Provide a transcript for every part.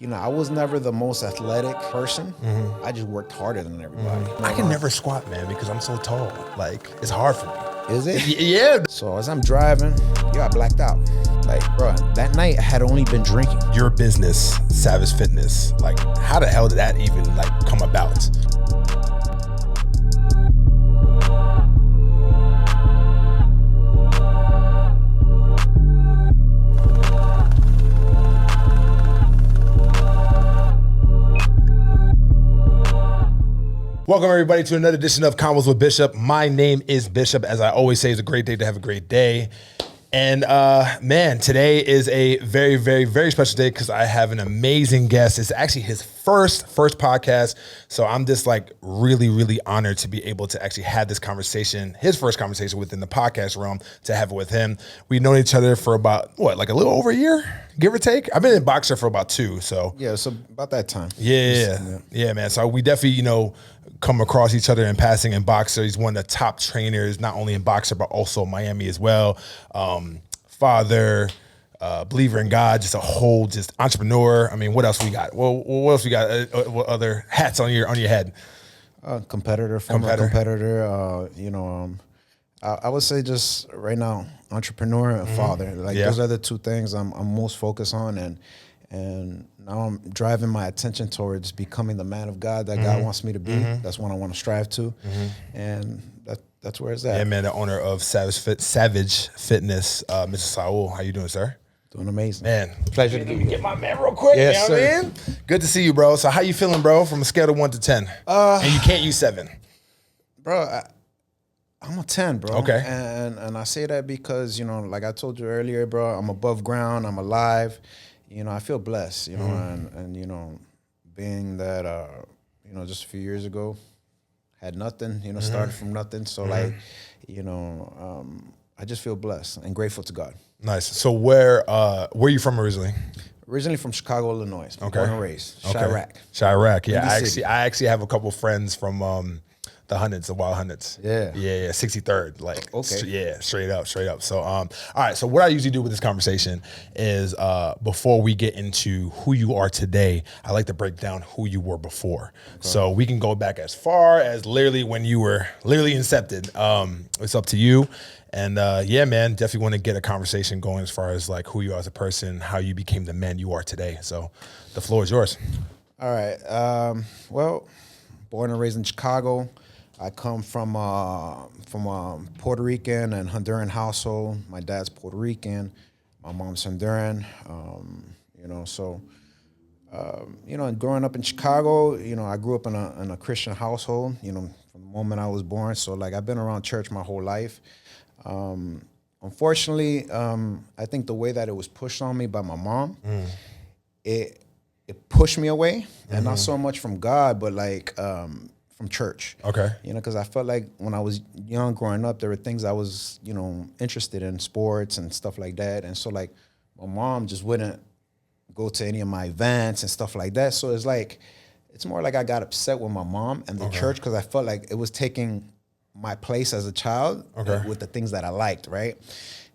You know, I was never the most athletic person. I just worked harder than everybody. I can never squat, man, because I'm so tall. Like, it's hard for me. Is it? Yeah. So as I'm driving, I blacked out. Like, bro, that night I had only been drinking. Your business, Savage Fitness, like, how the hell did that even, like, come about? Welcome, everybody, to another edition of Convos with Bishop. My name is Bishop. As I always say, it's a great day to have a great day. And man, today is a very, very, very special day because I have an amazing guest. It's actually his first podcast. So I'm just like really, really honored to be able to actually have this conversation, his first conversation within the podcast realm, to have it with him. We've known each other for about, like a little over a year, give or take? I've been in boxer for about 2, so. Yeah, so about that time. Yeah, man. So we definitely, come across each other in passing in boxer. He's one of the top trainers, not only in boxer, but also Miami as well. Father, believer in God, just a whole, just entrepreneur. I mean, what else we got? Well, what else we got? What other hats on your head? Former competitor. I would say just right now, entrepreneur and father. Like those are the two things I'm most focused on, and now I'm driving my attention towards becoming the man of God that God wants me to be. That's what I want to strive to, and that's where it's at. Yeah, man, the owner of Savage Fitness, Mr. Saul. How you doing, sir? Doing amazing. Man, Pleasure to get my man real quick. Yes, you know sir. what I mean? Good to see you, bro. So how you feeling, bro, from a scale of 1 to 10? And you can't use 7. Bro, I'm a 10, bro. Okay. And I say that because, like I told you earlier, bro, I'm above ground, I'm alive. I feel blessed, and being that, just a few years ago, had nothing, started from nothing. So I just feel blessed and grateful to God. Nice. So where are you from originally? Originally from Chicago, Illinois. Okay. Born and raised. Okay. Chirac. Yeah. Windy I actually have a couple friends from the Hundreds, the Wild Hundreds. Yeah. 63rd. Like, okay. Straight up. So, all right. So what I usually do with this conversation is, before we get into who you are today, I like to break down who you were before. Okay. So we can go back as far as literally when you were literally incepted. It's up to you. And yeah, man, definitely want to get a conversation going as far as like who you are as a person, how you became the man you are today. So the floor is yours. All right. Well, born and raised in Chicago. I come from a Puerto Rican and Honduran household. My dad's Puerto Rican, my mom's Honduran. And growing up in Chicago, I grew up in a Christian household. From the moment I was born. So like I've been around church my whole life. Unfortunately, I think the way that it was pushed on me by my mom, it pushed me away, and not so much from God, but like from church. Okay. Because I felt like when I was young, growing up, there were things I was, interested in, sports and stuff like that. And so like my mom just wouldn't go to any of my events and stuff like that. So it's more like I got upset with my mom and the church because I felt like it was taking my place as a child with the things that I liked, right?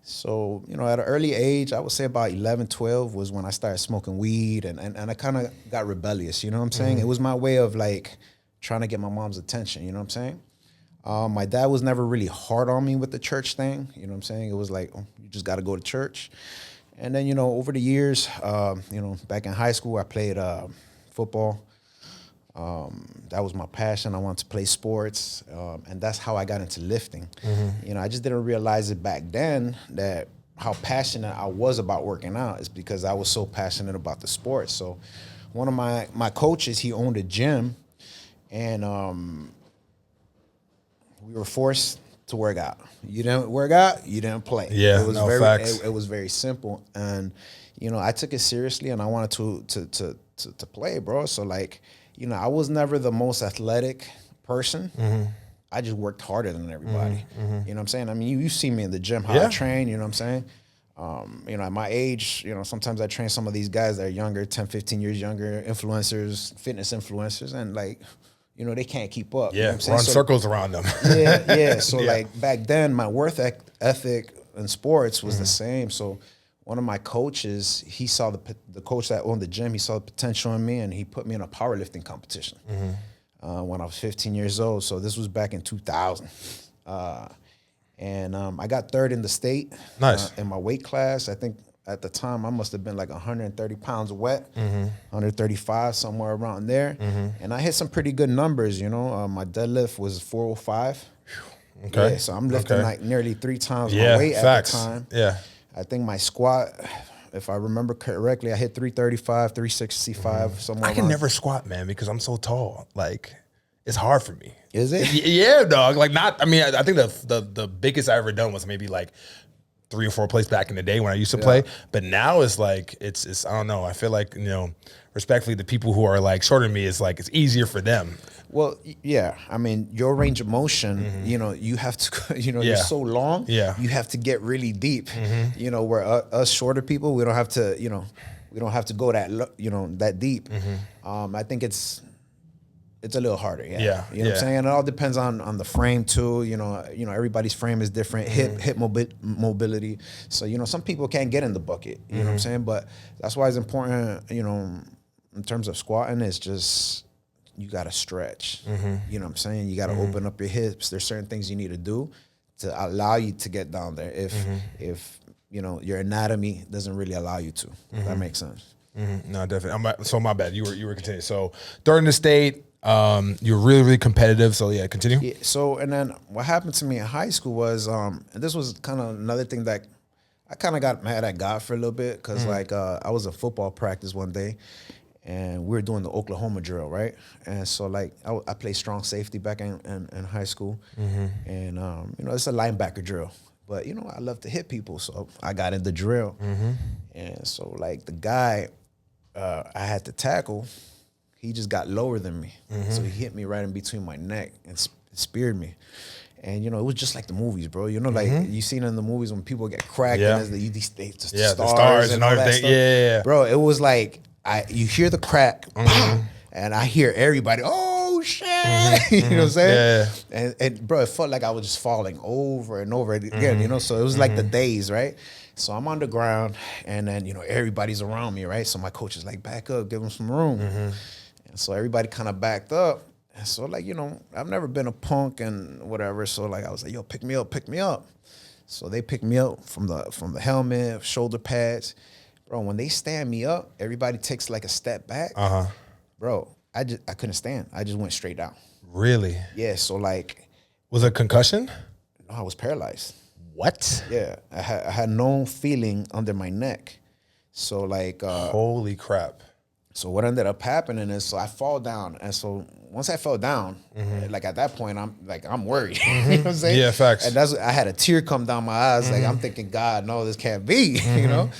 So, at an early age, I would say about 11, 12 was when I started smoking weed and I kind of got rebellious, you know what I'm saying? It was my way of like trying to get my mom's attention, you know what I'm saying? My dad was never really hard on me with the church thing, you know what I'm saying? It was like, you just got to go to church. And then, over the years, back in high school, I played football. That was my passion. I wanted to play sports, and that's how I got into lifting. I just didn't realize it back then that how passionate I was about working out is because I was so passionate about the sport. So one of my coaches, he owned a gym, and we were forced to work out. You didn't work out, you didn't play. Yeah, it was facts. It was very simple, and I took it seriously, and I wanted to play, bro. So like, I was never the most athletic person. I just worked harder than everybody. You know what I'm saying? I mean, you see me in the gym, how I train, you know what I'm saying? At my age, sometimes I train some of these guys that are younger, 10, 15 years younger, influencers, fitness influencers, and like, they can't keep up. Yeah, you know what I'm saying? run circles around them. Yeah. So like back then, my worth ethic in sports was the same. So one of my coaches, he saw the coach that owned the gym, he saw the potential in me, and he put me in a powerlifting competition when I was 15 years old. So this was back in 2000. And I got third in the state. Nice. In my weight class. I think at the time I must have been like 130 pounds wet, 135, somewhere around there. And I hit some pretty good numbers, you know. My deadlift was 405. Okay. Yeah, so I'm lifting like nearly 3 times my Yeah, weight facts. at the time. Yeah. I think my squat, if I remember correctly, I hit 335, 365, somewhere I can around. never squat, man, because I'm so tall. Like, it's hard for me. Is it? Yeah, dog. Like, not. I mean, I think the biggest I ever done was maybe like 3 or 4 plays back in the day when I used to play. But now it's like it's I don't know. I feel like, you know, respectfully, the people who are like shorter than me, is like it's easier for them. Well, yeah. I mean, your range of motion, you know, you have to, you know, you're so long. Yeah. You have to get really deep. You know, where us shorter people, we don't have to, you know, we don't have to go that deep. I think it's a little harder. Yeah. You know what I'm saying? It all depends on the frame too. You know, everybody's frame is different. Hip mobility. So, you know, some people can't get in the bucket. You know what I'm saying? But that's why it's important, you know, in terms of squatting, it's just, you got to stretch. You know what I'm saying? You got to open up your hips. There's certain things you need to do to allow you to get down there if you know, your anatomy doesn't really allow you to. If that makes sense. No, definitely. So my bad. You were continuing. So during the state, you're really, really competitive. So yeah, continue. Yeah, so, and then what happened to me in high school was, and this was kind of another thing that I kind of got mad at God for a little bit, because like I was in football practice one day, and we were doing the Oklahoma drill, right? And so like I played strong safety back in high school, and you know, it's a linebacker drill, but you know, I love to hit people, so I got in the drill, and so like the guy I had to tackle, he just got lower than me, so he hit me right in between my neck and speared me. And, you know, it was just like the movies, bro. You know, like you seen in the movies when people get cracked and there's the stars and all that stuff. Yeah. Bro, it was like, you hear the crack, and I hear everybody, oh, shit. You know what I'm saying? Yeah. And, bro, it felt like I was just falling over and over again, you know? So it was like the days, right? So I'm on the ground, and then, you know, everybody's around me, right? So my coach is like, back up, give him some room. And so everybody kind of backed up. And so, like, you know, I've never been a punk and whatever. So, like, I was like, yo, pick me up, pick me up. So they picked me up from the helmet, shoulder pads. Bro, when they stand me up, everybody takes like a step back. Bro, I couldn't stand. I just went straight down. Really? Yeah, so like. Was it a concussion? No, I was paralyzed. What? Yeah, I had no feeling under my neck. So like. Holy crap. So what ended up happening is, so I fall down, and so once I fell down, like at that point, I'm worried. You know what I'm saying? Yeah, facts. And I had a tear come down my eyes. Like I'm thinking, God, no, this can't be. You know?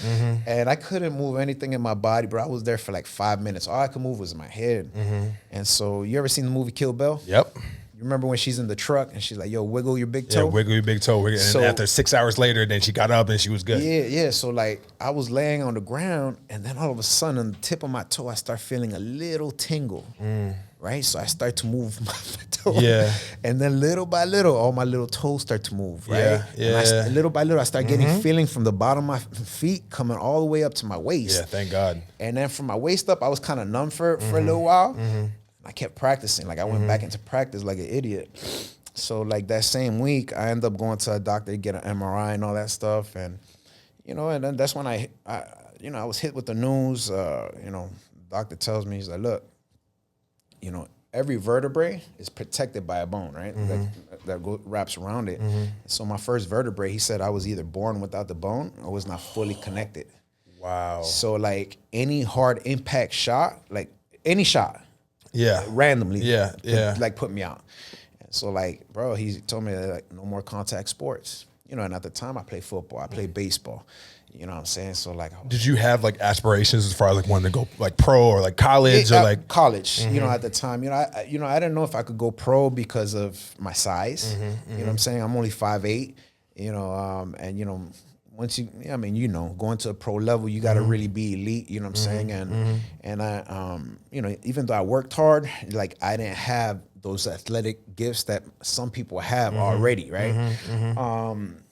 And I couldn't move anything in my body, bro. I was there for like 5 minutes. All I could move was my head. And so, you ever seen the movie Kill Bill? Yep. You remember when she's in the truck and she's like, yo, wiggle your big toe? Yeah, wiggle your big toe. And so, after 6 hours later, then she got up and she was good. Yeah. So like I was laying on the ground, and then all of a sudden on the tip of my toe, I start feeling a little tingle. Right? So I start to move my toe. Yeah. And then little by little, all my little toes start to move, right? And little by little, I start getting feeling from the bottom of my feet coming all the way up to my waist. Yeah, thank God. And then from my waist up, I was kind of numb for a little while. I kept practicing. Like I went back into practice like an idiot. So like that same week, I ended up going to a doctor to get an MRI and all that stuff. And, you know, and then that's when I was hit with the news. You know, the doctor tells me, he's like, look, you know, every vertebrae is protected by a bone, right? That wraps around it. So my first vertebrae, he said I was either born without the bone or was not fully connected. Wow. So like any hard impact shot, like any shot, randomly, like put me out. And so like, bro, he told me that, like, no more contact sports. You know, and at the time I played football, I played baseball. You know what I'm saying? So like, did you have like aspirations as far as like wanting to go like pro or like college or like college? You know, at the time, I didn't know if I could go pro because of my size. You know what I'm saying? I'm only 5'8". You know, and you know, once you, I mean, you know, going to a pro level, you got to really be elite. You know what I'm saying? And I, you know, even though I worked hard, like I didn't have those athletic gifts that some people have already, right?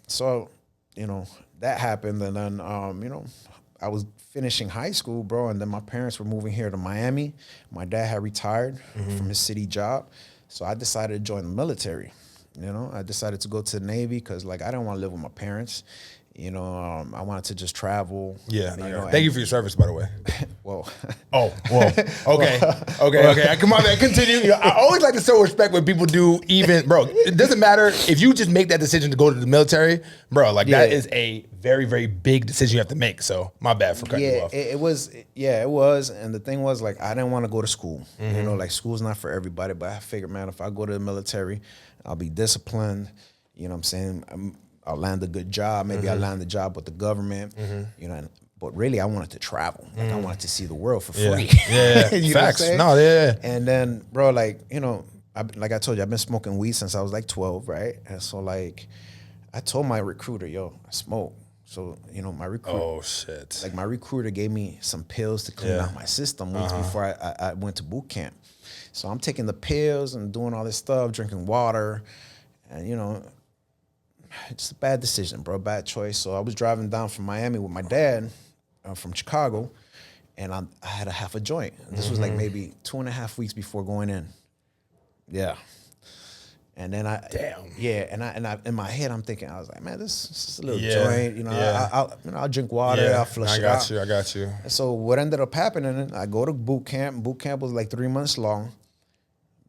So you know, that happened. And then, you know, I was finishing high school, bro. And then my parents were moving here to Miami. My dad had retired from his city job. So I decided to join the military. You know, I decided to go to the Navy because, like, I didn't want to live with my parents. You know, I wanted to just travel. Yeah. You know, Thank you for your service, by the way. well, Oh, whoa. Okay. Come on, man. Continue. You know, I always like to show respect when people do even, bro. It doesn't matter if you just make that decision to go to the military, bro. Like that is a very, very big decision you have to make. So my bad for cutting you off. It was. And the thing was, like, I didn't want to go to school. You know, like, school's not for everybody. But I figured, man, if I go to the military, I'll be disciplined. You know what I'm saying? I'll land a good job. Maybe I'll land a job with the government. You know, but really, I wanted to travel. Like, I wanted to see the world for free. Yeah. You Facts. know what I'm saying? No, yeah. And then, bro, like, you know, like I told you, I've been smoking weed since I was like 12, right? And so, like, I told my recruiter, yo, I smoke. So, you know, my recruiter. Oh, shit. Like, my recruiter gave me some pills to clean out my system weeks before I went to boot camp. So I'm taking the pills and doing all this stuff, drinking water, and, you know, it's a bad decision, bro, bad choice. So I was driving down from Miami with my dad from Chicago, and I had a half a joint. This was like maybe 2.5 weeks before going in. Yeah. And then in my head, I'm thinking, I was like, man, this is a little joint. You know, I'll drink water, I'll flush it out. I got you. And so what ended up happening, I go to boot camp. Boot camp was like 3 months long.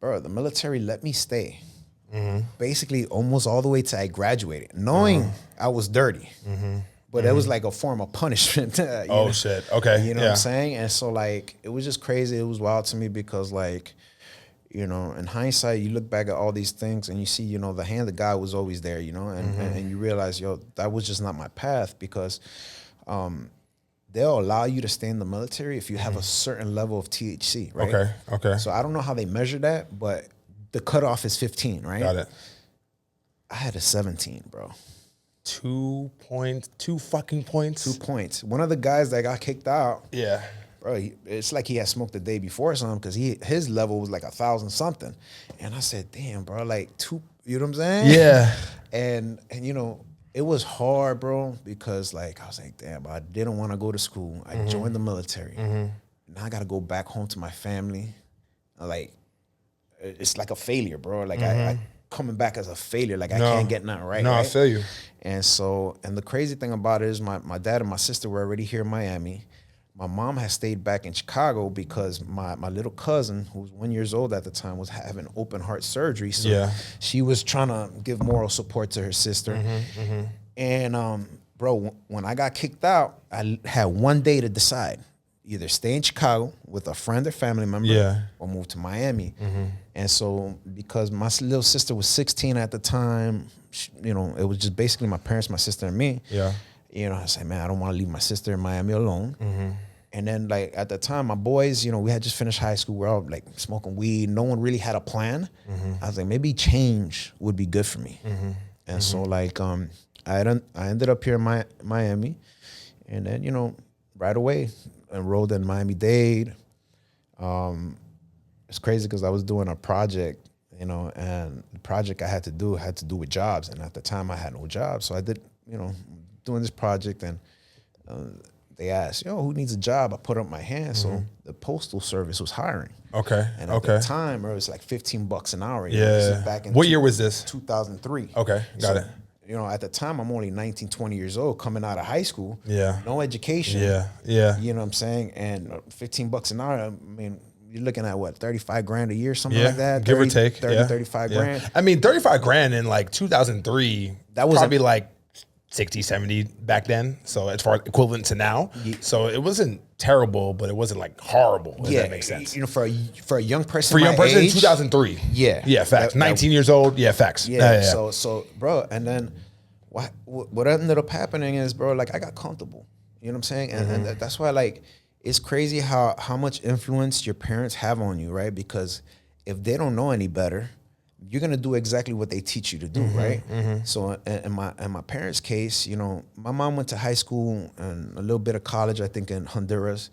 Bro, the military let me stay. Basically almost all the way till I graduated, knowing I was dirty. But it was like a form of punishment. Oh, shit. Okay. You know what I'm saying? And so, like, it was just crazy. It was wild to me because, like, you know, in hindsight, you look back at all these things and you see, you know, the hand of God was always there, you know, and you realize, yo, that was just not my path because they'll allow you to stay in the military if you have a certain level of THC, right? Okay. So I don't know how they measure that, but the cutoff is 15, right? Got it. I had a 17, bro. 2 points, 2 fucking points. 2 points. One of the guys that got kicked out, Yeah. bro, it's like he had smoked the day before or something because his level was like 1,000 something. And I said, damn, bro, like two, you know what I'm saying? Yeah. And you know, it was hard, bro, because like I was like, damn, I didn't want to go to school. I joined the military. Now I got to go back home to my family. Like, it's like a failure, bro. Like I coming back as a failure. Like I can't get nothing right. No, right? I feel you. And so, and the crazy thing about it is my dad and my sister were already here in Miami. My mom had stayed back in Chicago because my little cousin, who was 1 year old at the time, was having open heart surgery. So she was trying to give moral support to her sister. And bro, when I got kicked out, I had 1 day to decide. Either stay in Chicago with a friend or family member or move to Miami. And so because my little sister was 16 at the time, you know, it was just basically my parents, my sister, and me. You know, I said, man, I don't want to leave my sister in Miami alone. And then, like, at the time, my boys, you know, we had just finished high school. We're all, like, smoking weed. No one really had a plan. I was like, maybe change would be good for me. And so, like, I ended up here in Miami. And then, you know, right away, enrolled in Miami-Dade. It's crazy because I was doing a project, you know, and the project I had to do with jobs. And at the time, I had no job. So I did, you know, doing this project, and they asked, yo, who needs a job? I put up my hand. So the Postal Service was hiring. And at the time, it was like $15 an hour. You know, this is back in what year was this? 2003. Okay, got it. You know, at the time, I'm only 19, 20 years old, coming out of high school. No education. You know what I'm saying? And $15 an hour, I mean, you're looking at what, 35 grand a year, something like that? Give or take. 35 grand. I mean, 35 grand in like 2003, that was probably like 60, 70 back then. So as far as equivalent to now. So it wasn't terrible, but it wasn't like horrible, if that makes sense. You know, for a young person, for a young person age, in 2003. Yeah, facts. 19 years old. Yeah, facts. So bro, and then what ended up happening is, bro, like I got comfortable. You know what I'm saying? And that's why, like, it's crazy how much influence your parents have on you, right? Because if they don't know any better, you're gonna do exactly what they teach you to do, right? So in my parents' case, you know, my mom went to high school and a little bit of college, I think, in Honduras.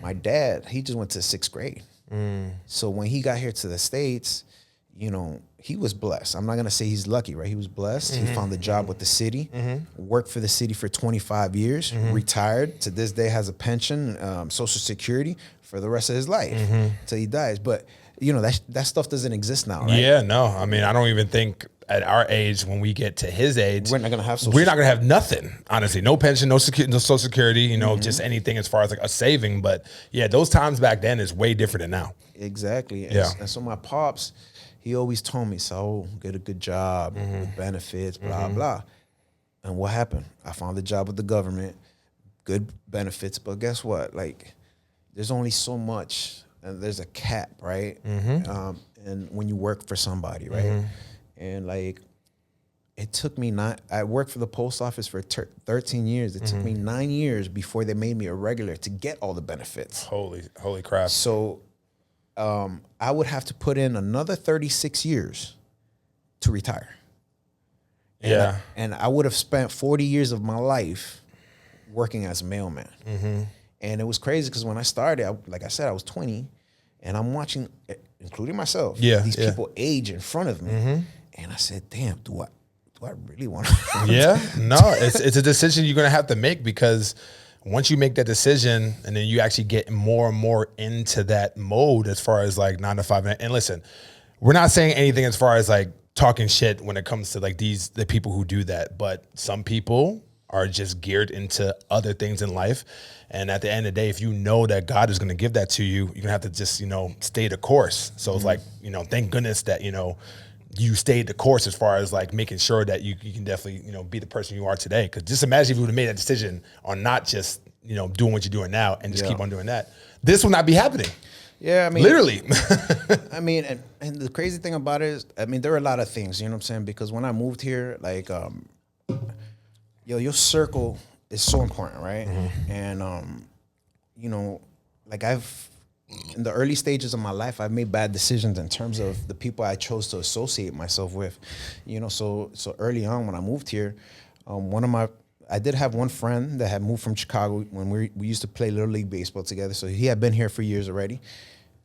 My dad, he just went to 6th grade. So when he got here to the States, you know, he was blessed. I'm not gonna say he's lucky, right? He was blessed. He found a job with the city, worked for the city for 25 years, retired. To this day, has a pension, Social Security for the rest of his life till he dies. But you know, that stuff doesn't exist now, right? Yeah, no. I mean, I don't even think at our age, when we get to his age, We're not gonna have we're not gonna have nothing. Honestly, no pension, no Social Security. You know, just anything as far as like a saving. But yeah, those times back then is way different than now. Exactly. Yeah. And so my pops, he always told me, "So get a good job, with benefits, blah blah." And what happened? I found a job with the government, good benefits, but guess what? Like, there's only so much, and there's a cap, right? And when you work for somebody, right? And like, it took me I worked for the post office for 13 years. It took me 9 years before they made me a regular to get all the benefits. Holy crap! So I would have to put in another 36 years to retire. And I would have spent 40 years of my life working as a mailman. And it was crazy because when I started, like I said, I was 20, and I'm watching, including myself, these people age in front of me. And I said, damn, do I really want to? It's a decision you're going to have to make, because once you make that decision and then you actually get more and more into that mode as far as like 9 to 5. And listen, we're not saying anything as far as like talking shit when it comes to like the people who do that. But some people are just geared into other things in life. And at the end of the day, if you know that God is going to give that to you, you're going to have to just, you know, stay the course. So it's like, you know, thank goodness that, you know, you stayed the course as far as like making sure that you can definitely, you know, be the person you are today. Because just imagine if you would have made that decision on not just, you know, doing what you're doing now and just keep on doing that, this will not be happening. Yeah, I mean, literally. I mean, and the crazy thing about it is, I mean, there are a lot of things, you know what I'm saying? Because when I moved here, like, your circle is so important, right? And, you know, like in the early stages of my life, I've made bad decisions in terms of the people I chose to associate myself with, you know. So early on when I moved here, I did have one friend that had moved from Chicago when we used to play Little League Baseball together. So he had been here for years already.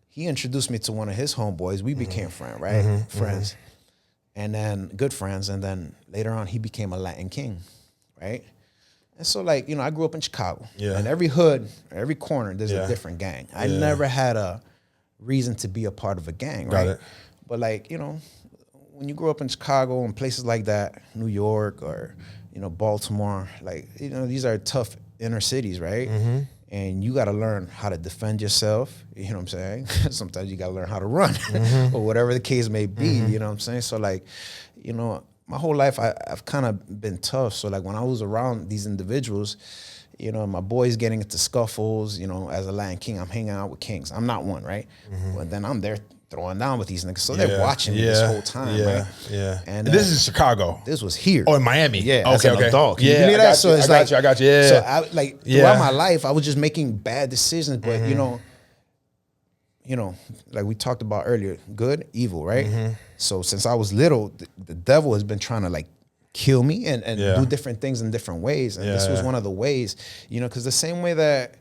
He introduced me to one of his homeboys. We became friends, and then good friends. And then later on, he became a Latin king, right? And so, like, you know, I grew up in Chicago. And every hood, every corner, there's a different gang. I never had a reason to be a part of a gang, right? But, like, you know, when you grow up in Chicago and places like that, New York or, you know, Baltimore, like, you know, these are tough inner cities, right? And you got to learn how to defend yourself. You know what I'm saying? Sometimes you got to learn how to run or whatever the case may be. You know what I'm saying? So, like, you know, my whole life, I've kind of been tough. So, like, when I was around these individuals, you know, my boys getting into scuffles, you know, as a Latin king, I'm hanging out with kings. I'm not one, right? But then I'm there throwing down with these niggas. So they're watching me this whole time, right? And this is Chicago. This was here. Oh, in Miami. Yeah, as an adult. Can you believe I that? got So you, it's I got you. Yeah. So I, like, throughout my life, I was just making bad decisions. But, you know, like we talked about earlier, good, evil, right? So since I was little, the devil has been trying to, like, kill me and do different things in different ways. And this was one of the ways, you know, because the same way that,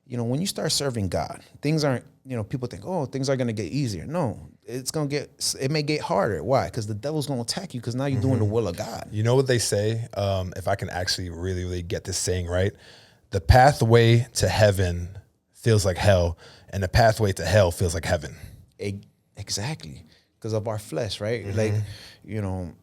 you know, when you start serving God, things aren't, you know, people think, oh, things are going to get easier. No, it may get harder. Why? Because the devil's going to attack you because now you're doing the will of God. You know what they say? If I can actually really, really get this saying right, the pathway to heaven feels like hell, and the pathway to hell feels like heaven. Exactly. Because of our flesh, right? Like, you know,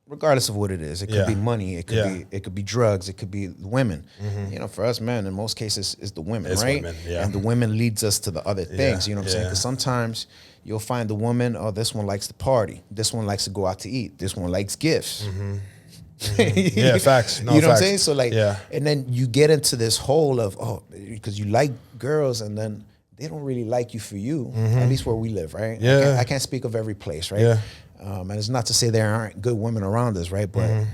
regardless of what it is, it could be money, it could be drugs, it could be women. You know, for us men, in most cases, it's the women, right? Women, and the women leads us to the other things. You know what I'm saying? Because sometimes you'll find the woman, oh, this one likes to party, this one likes to go out to eat, this one likes gifts. Facts. No, you know what I'm facts. saying? So, like, and then you get into this hole of, oh, because you like girls, and then they don't really like you for you. At least where we live, right? I can't speak of every place, right? And it's not to say there aren't good women around us, right? But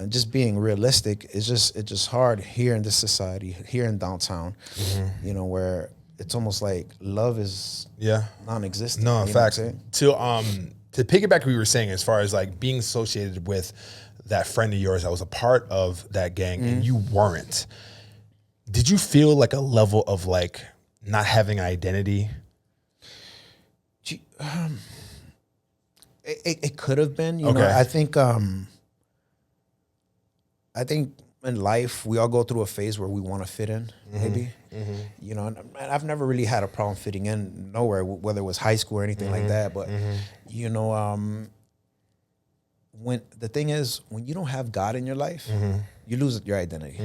just being realistic, it's just hard here in this society, here in downtown, you know, where it's almost like love is non-existent. No, in fact, to piggyback what we were saying as far as like being associated with that friend of yours that was a part of that gang and you weren't, did you feel like a level of like not having an identity? It could have been, you know. I think in life we all go through a phase where we want to fit in, maybe. You know, and I've never really had a problem fitting in nowhere, whether it was high school or anything like that. But you know, when the thing is, when you don't have God in your life, you lose your identity.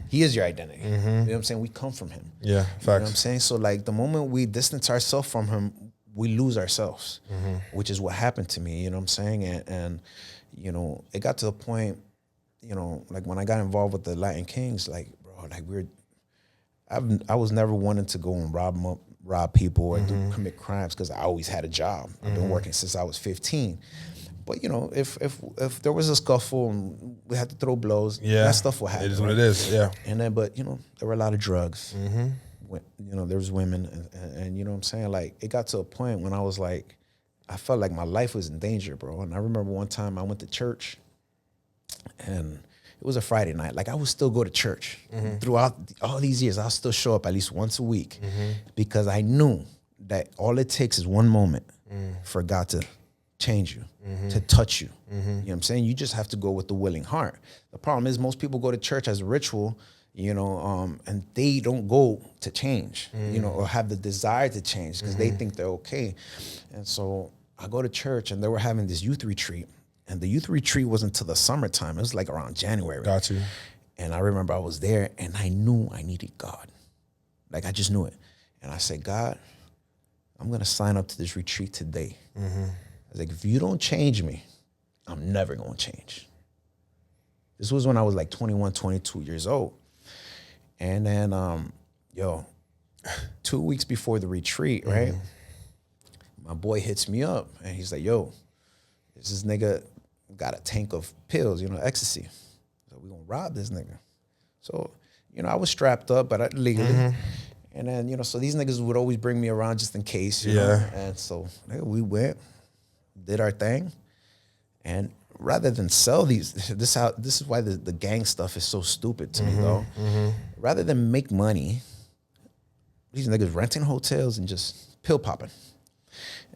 He is your identity. You know what I'm saying? We come from him. Yeah, You facts. know what I'm saying? So like the moment we distance ourselves from him, we lose ourselves, which is what happened to me. You know what I'm saying? And you know, it got to the point, you know, like when I got involved with the Latin Kings, like, bro, like I was never wanting to go and rob people or commit crimes because I always had a job. I've been working since I was 15. But you know, if there was a scuffle and we had to throw blows, that stuff will happen. It is what it is. Yeah. And then, but you know, there were a lot of drugs. You know, there was women, and you know what I'm saying. Like it got to a point when I was like, I felt like my life was in danger, bro. And I remember one time I went to church, and it was a Friday night. Like I would still go to church throughout all these years. I'll still show up at least once a week because I knew that all it takes is one moment for God to change you, to touch you. You know what I'm saying? You just have to go with the willing heart. The problem is most people go to church as a ritual, you know, and they don't go to change, you know, or have the desire to change because they think they're okay. And so I go to church and they were having this youth retreat. And the youth retreat wasn't until the summertime. It was like around January. Got you. And I remember I was there and I knew I needed God. Like I just knew it. And I said, God, I'm going to sign up to this retreat today. I was like, if you don't change me, I'm never going to change. This was when I was like 21, 22 years old. And then, 2 weeks before the retreat, right? My boy hits me up and he's like, yo, this nigga got a tank of pills, you know, ecstasy. So we're going to rob this nigga. So, you know, I was strapped up, but legally. And then, you know, so these niggas would always bring me around just in case, you know. And so we went, did our thing. And rather than sell these, this is why the gang stuff is so stupid to me, though. Rather than make money, these niggas renting hotels and just pill popping.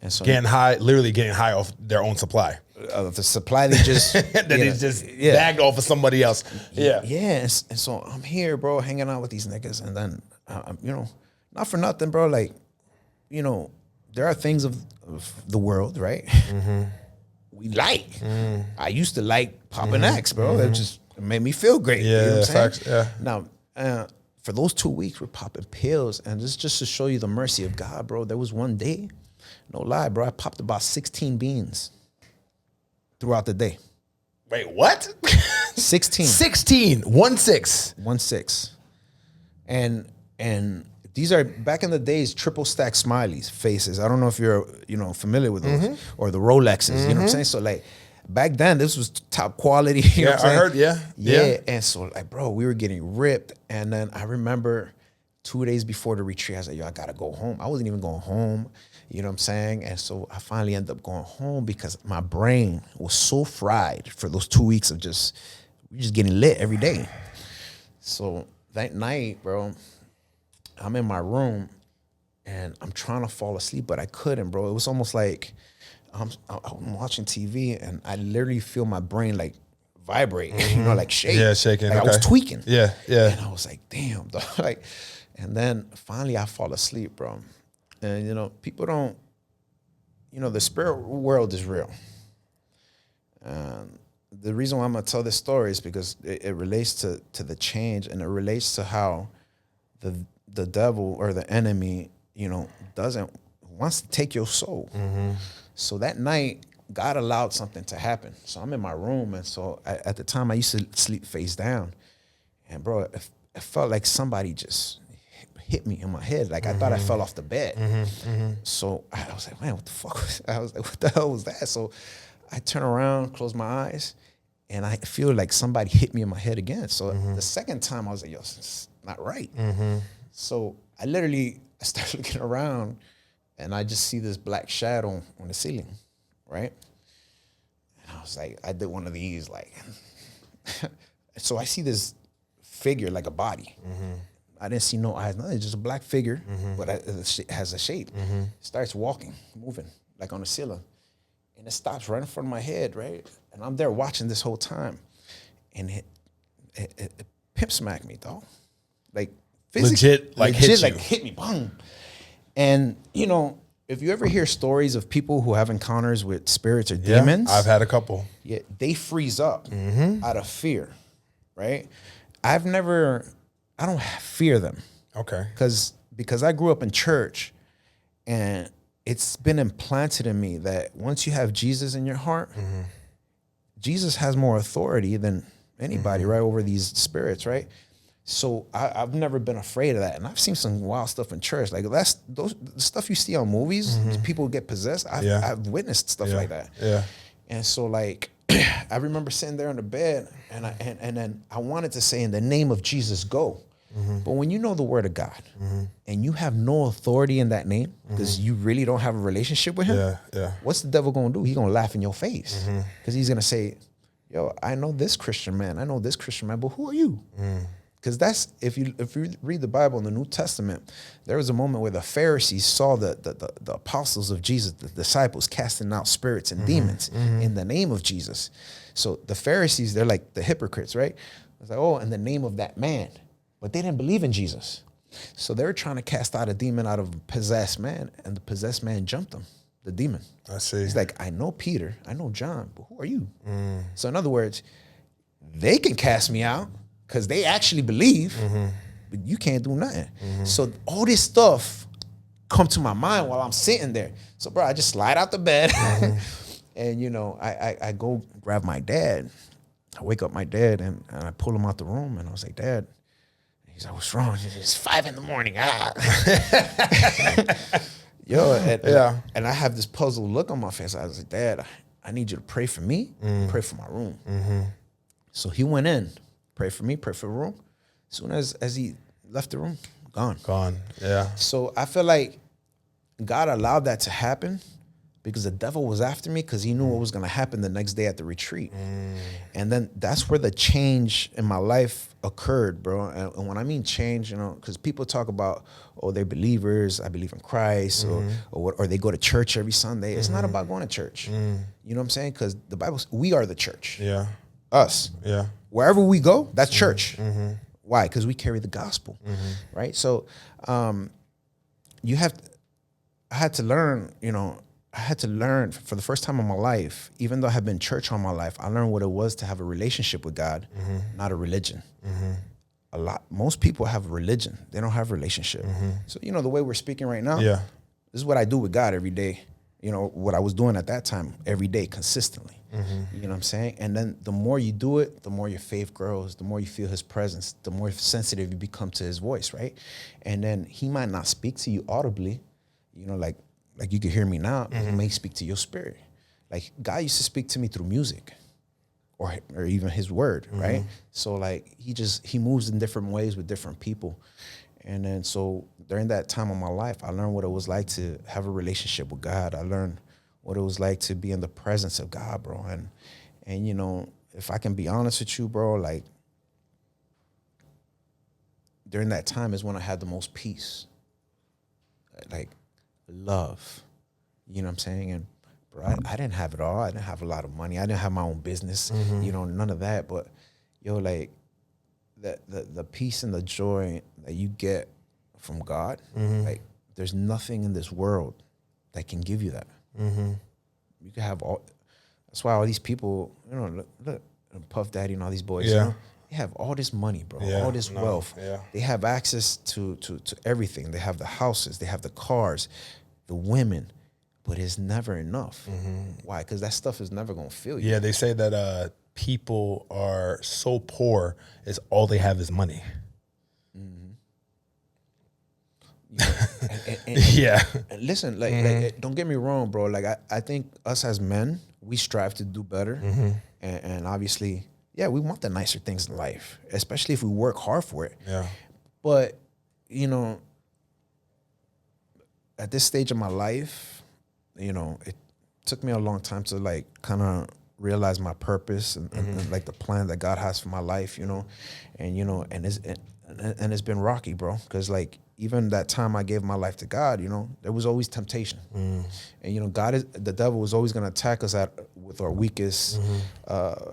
And so literally getting high off their own supply. The supply they just they just bagged off of somebody else. Yeah. Yeah. And so I'm here, bro, hanging out with these niggas. And then, you know, not for nothing, bro. Like, you know, there are things of the world, right? We like. I used to like popping X, bro. It just made me feel great. Yeah, you know what I'm saying? facts, yeah. Now, for those 2 weeks, we're popping pills. And this just to show you the mercy of God, bro. There was one day, no lie, bro, I popped about 16 beans throughout the day. Wait, what? 16. 16. 1-6. 1-6. And these are back in the days, triple stack smileys faces. I don't know if you're, you know, familiar with those or the Rolexes, you know what I'm saying? So like back then this was top quality. You know what I'm saying? I heard, yeah. And so like, bro, we were getting ripped. And then I remember 2 days before the retreat, I was like, yo, I gotta go home. I wasn't even going home. You know what I'm saying? And so I finally ended up going home because my brain was so fried for those 2 weeks of just getting lit every day. So that night, bro, I'm in my room and I'm trying to fall asleep, but I couldn't, bro. It was almost like I'm watching TV and I literally feel my brain like vibrate, you know, like shake. Yeah, shaking. Like I was tweaking. Yeah. And I was like, damn, dog. Like, and then finally I fall asleep, bro. And, you know, people don't, you know, the spirit world is real. The reason why I'm going to tell this story is because it relates to the change, and it relates to how the devil or the enemy, you know, wants to take your soul. So that night, God allowed something to happen. So I'm in my room, and so at the time I used to sleep face down. And, bro, it felt like somebody just hit me in my head. Like I thought I fell off the bed. So I was like, man, what the fuck was that? I was like, what the hell was that? So I turn around, close my eyes, and I feel like somebody hit me in my head again. So the second time I was like, yo, it's not right. So I started looking around and I just see this black shadow on the ceiling, right? And I was like, I did one of these, like, so I see this figure like a body. I didn't see no eyes, nothing, just a black figure, but it has a shape. Starts walking, moving, like on the ceiling. and it stops right in front of my head, right? And I'm there watching this whole time, and it pimp smacked me, dog. Like Legit, like hit me, boom. And you know, if you ever hear stories of people who have encounters with spirits or demons, I've had a couple. Yeah, they freeze up out of fear, right? I don't fear them. Okay. Because I grew up in church, and it's been implanted in me that once you have Jesus in your heart, Jesus has more authority than anybody, right, over these spirits, right? So I've never been afraid of that, and I've seen some wild stuff in church. Like the stuff you see on movies, people get possessed. I've witnessed stuff like that. Yeah. And so like I remember sitting there on the bed, and then I wanted to say, in the name of Jesus, go. But when you know the word of God and you have no authority in that name because you really don't have a relationship with him, what's the devil gonna do? He's gonna laugh in your face because he's gonna say, yo, I know this Christian man, but who are you? Because that's, if you read the Bible in the New Testament, there was a moment where the Pharisees saw the apostles of Jesus, the disciples, casting out spirits and demons in the name of Jesus. So the Pharisees, they're like the hypocrites, right? It's like, oh, in the name of that man. But they didn't believe in Jesus. So they were trying to cast out a demon out of a possessed man, and the possessed man jumped him, the demon. I see. He's like, I know Peter, I know John, but who are you? So in other words, they can cast me out because they actually believe, but you can't do nothing. So all this stuff come to my mind while I'm sitting there. So bro, I just slide out the bed and you know, I go grab my dad. I wake up my dad and I pull him out the room, and I was like, Dad. He's like, what's wrong? It's 5 a.m. Yo, and I have this puzzled look on my face. I was like, Dad, I need you to pray for me, pray for my room. So he went in, pray for me, pray for the room. As soon as he left the room, gone. Yeah. So I feel like God allowed that to happen because the devil was after me because he knew what was going to happen the next day at the retreat. And then that's where the change in my life occurred, bro. And when I mean change, you know, because people talk about, oh, they're believers, I believe in Christ, or they go to church every Sunday. It's not about going to church. You know what I'm saying? Because the Bible, we are the church. Yeah. Us. Yeah. Wherever we go, that's church. Why? Because we carry the gospel, right? So I had to learn, you know, for the first time in my life, even though I had been church all my life, I learned what it was to have a relationship with God, not a religion. Most people have a religion. They don't have a relationship. So, you know, the way we're speaking right now, this is what I do with God every day. You know, what I was doing at that time, every day, consistently. You know what I'm saying? And then the more you do it, the more your faith grows, the more you feel his presence, the more sensitive you become to his voice, right? And then he might not speak to you audibly, you know, like you can hear me now, he may speak to your spirit. Like God used to speak to me through music or even his word, right? So like he moves in different ways with different people. And then so during that time of my life, I learned what it was like to have a relationship with God. I learned what it was like to be in the presence of God, bro. And you know, if I can be honest with you, bro, like during that time is when I had the most peace. Like love, you know what I'm saying? And bro, I didn't have it all. I didn't have a lot of money. I didn't have my own business, you know, none of that. But yo, like the peace and the joy that you get from God, like there's nothing in this world that can give you that. You can have all. That's why all these people, you know, look Puff Daddy and all these boys, you know, they have all this money, bro, all this wealth. They have access to everything. They have the houses, they have the cars, the women, but it's never enough. Why? Because that stuff is never gonna fill you. Yeah, they say that people are so poor is all they have is money. You know, and listen, like, don't get me wrong, bro. Like I think us as men, we strive to do better, and obviously, yeah, we want the nicer things in life, especially if we work hard for it. Yeah. But you know, at this stage of my life, you know, it took me a long time to like kind of realize my purpose and like the plan that God has for my life, you know, and you know, and it's been rocky, bro, because like even that time I gave my life to God, there was always temptation. And, the devil was always going to attack us with our weakest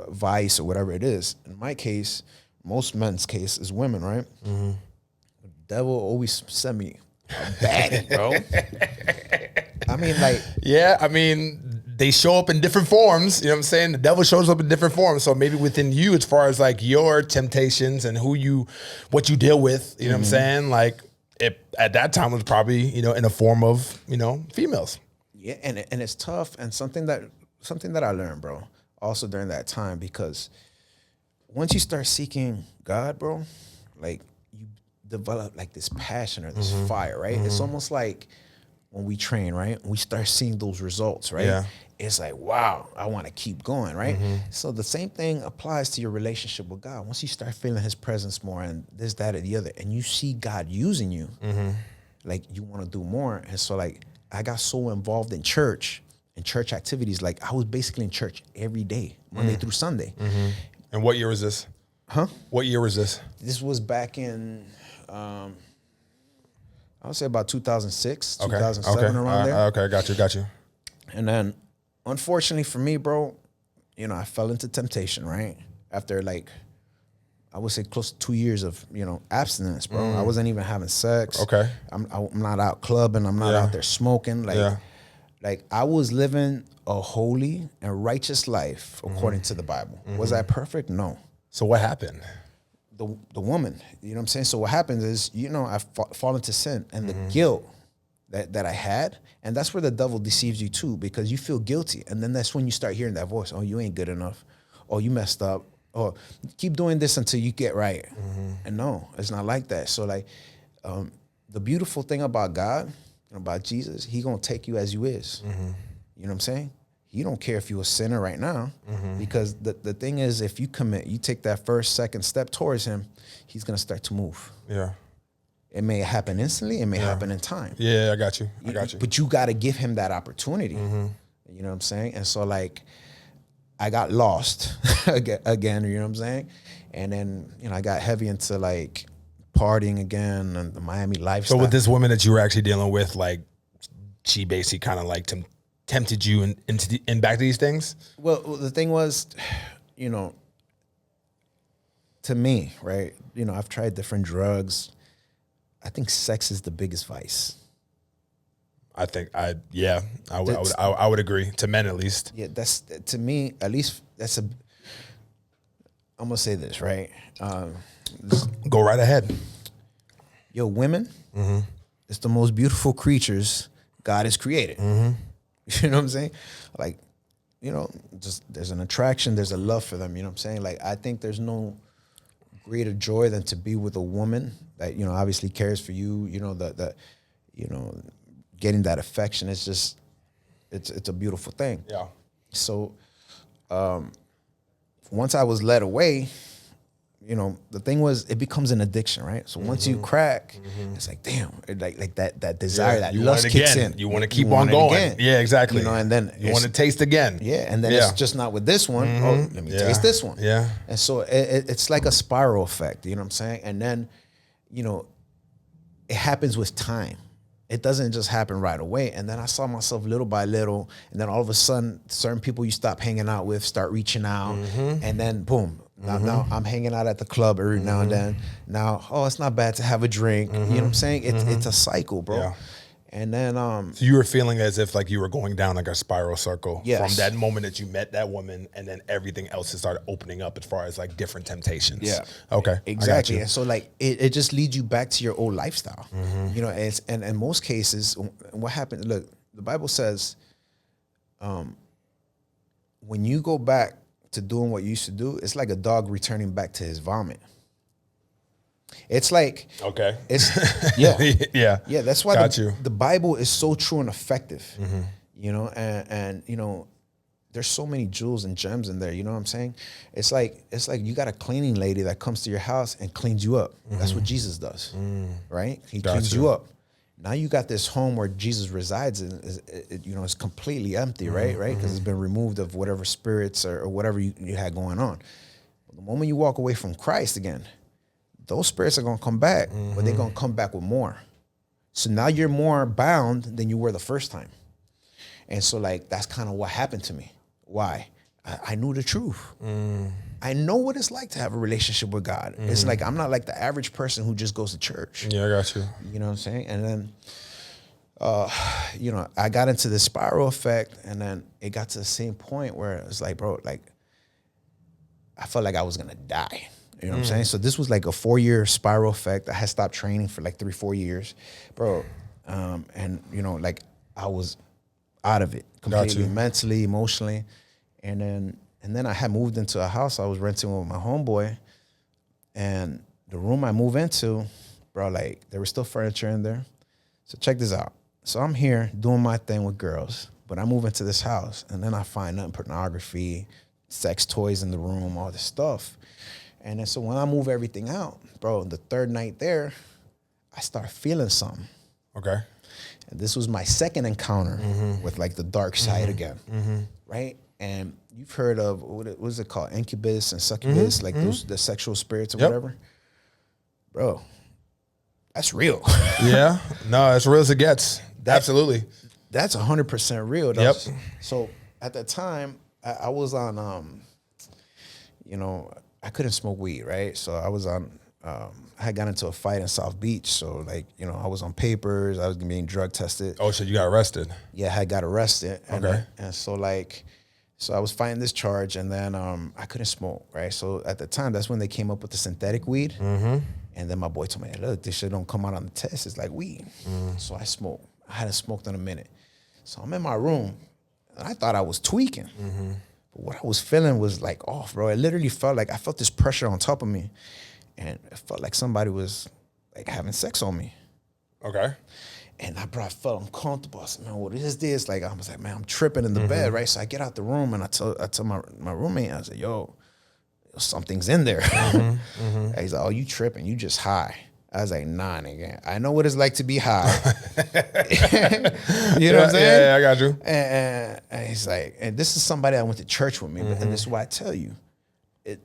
vice or whatever it is. In my case, most men's case is women, right? The devil always sent me a baddie, bro. They show up in different forms. You know what I'm saying? The devil shows up in different forms. So maybe within you, as far as like your temptations and what you deal with, you know what I'm saying? Like it at that time was probably, in a form of, females. Yeah. And it's tough. And something that I learned, bro, also during that time, because once you start seeking God, bro, like you develop like this passion or this fire, right? It's almost like when we train, right? We start seeing those results, right? Yeah. It's like, wow, I want to keep going, right? So the same thing applies to your relationship with God. Once you start feeling his presence more and this, that, or the other, and you see God using you, like you want to do more. And so like, I got so involved in church and church activities. Like I was basically in church every day, Monday through Sunday. And what year was this? Huh? What year was this? This was back in, I would say about 2006, 2007, around there. Okay, got you. And then, unfortunately for me, bro, I fell into temptation, right? After like, I would say close to 2 years of, abstinence, bro. I wasn't even having sex. Okay. I'm not out clubbing. I'm not out there smoking. Like I was living a holy and righteous life according to the Bible. Was I perfect? No. So what happened? The woman, you know what I'm saying? So what happens is, I fall into sin and the guilt that I had, and that's where the devil deceives you too, because you feel guilty. And then that's when you start hearing that voice, oh, you ain't good enough. Oh, you messed up. Or keep doing this until you get right. And no, it's not like that. So like, the beautiful thing about God, about Jesus, he gonna take you as you is. You know what I'm saying? He don't care if you're a sinner right now, because the thing is, if you commit, you take that first, second step towards him, he's gonna start to move. Yeah. It may happen instantly, it may happen in time. Yeah, I got you. But you gotta give him that opportunity. You know what I'm saying? And so like, I got lost again, you know what I'm saying? And then, I got heavy into like partying again and the Miami lifestyle. So with this woman that you were actually dealing with, like she basically kind of like tempted you in back to these things? Well, the thing was, to me, right? I've tried different drugs. I think sex is the biggest vice. I would agree, to men at least. Yeah, that's, to me, at least that's I'm gonna say this, right? Go right ahead. Yo, women, it's the most beautiful creatures God has created. You know what I'm saying? Like, just there's an attraction, there's a love for them, you know what I'm saying? Like, I think there's no greater joy than to be with a woman that, obviously cares for you, getting that affection. It's just, it's a beautiful thing. Yeah. So, once I was led away, the thing was, it becomes an addiction, right? So once you crack, it's like, damn, like that desire, that lust kicks in. You want to keep on going. Again. Yeah, exactly. And then you want to taste again. Yeah, and then it's just not with this one. Oh, let me taste this one. Yeah. And so it's like a spiral effect, you know what I'm saying? And then, it happens with time. It doesn't just happen right away. And then I saw myself little by little, and then all of a sudden, certain people you stop hanging out with start reaching out, and then boom. Now I'm hanging out at the club every now and then. Now, it's not bad to have a drink. You know what I'm saying? It's a cycle, bro. Yeah. And then so you were feeling as if like you were going down like a spiral circle from Yes. that moment that you met that woman, and then everything else has started opening up as far as like different temptations. Yeah. Okay. Exactly. And so like it just leads you back to your old lifestyle. And in most cases, what happens, look, the Bible says when you go back to doing what you used to do, it's like a dog returning back to his vomit. It's like, okay. It's yeah. Yeah. That's why the Bible is so true and effective, and there's so many jewels and gems in there. You know what I'm saying? It's like you got a cleaning lady that comes to your house and cleans you up. That's what Jesus does, right? He cleans you up. Now you got this home where Jesus resides in, it's completely empty, right? Because it's been removed of whatever spirits or whatever you had going on. But the moment you walk away from Christ again, those spirits are going to come back, but they're going to come back with more. So now you're more bound than you were the first time. And so like, that's kind of what happened to me. Why? I knew the truth. I know what it's like to have a relationship with God. It's like, I'm not like the average person who just goes to church. Yeah, I got you. You know what I'm saying? And then, you know, I got into the spiral effect, and then it got to the same point where it was like, bro, like, I felt like I was gonna die. You know what I'm saying? So this was like a 4-year spiral effect. I had stopped training for like 3-4 years, bro. And you know, like I was out of it completely, mentally, emotionally. And then I had moved into a house I was renting with my homeboy, and the room I moved into, bro, like there was still furniture in there. So check this out. So I'm here doing my thing with girls, but I move into this house, and then I find nothing, pornography, sex toys in the room, all this stuff. And then so when I move everything out, bro, the third night there, I start feeling something. Okay. And this was my second encounter with like the dark side again, right? And you've heard of, what is it called? Incubus and succubus, like those, the sexual spirits or whatever. Bro, that's real. Yeah. No, as real as it gets. Absolutely. That's 100% real. So at that time, I was on, you know, I couldn't smoke weed, right? So I was on, I had got into a fight in South Beach. So like, you know, I was on papers. I was being drug tested. Oh, so you got arrested? Yeah, I got arrested. And okay. And so like, so I was fighting this charge, and then I couldn't smoke, right? So at the time, that's when they came up with the synthetic weed. And then my boy told me, look, this shit don't come out on the test. It's like weed. So I smoked. I hadn't smoked in a minute. So I'm in my room, and I thought I was tweaking. But what I was feeling was like off, bro. It literally felt like I felt this pressure on top of me, and it felt like somebody was like having sex on me. Okay. And I felt uncomfortable. I said, man, what is this? Like, I was like, man, I'm tripping in the bed, right? So I get out the room, and I tell my roommate, I said, yo, something's in there. He's like, oh, you tripping. You just high. I was like, nah, nigga. I know what it's like to be high. You know what I'm saying? Yeah, I got you. And he's like, and this is somebody I went to church with me, and this is why I tell you,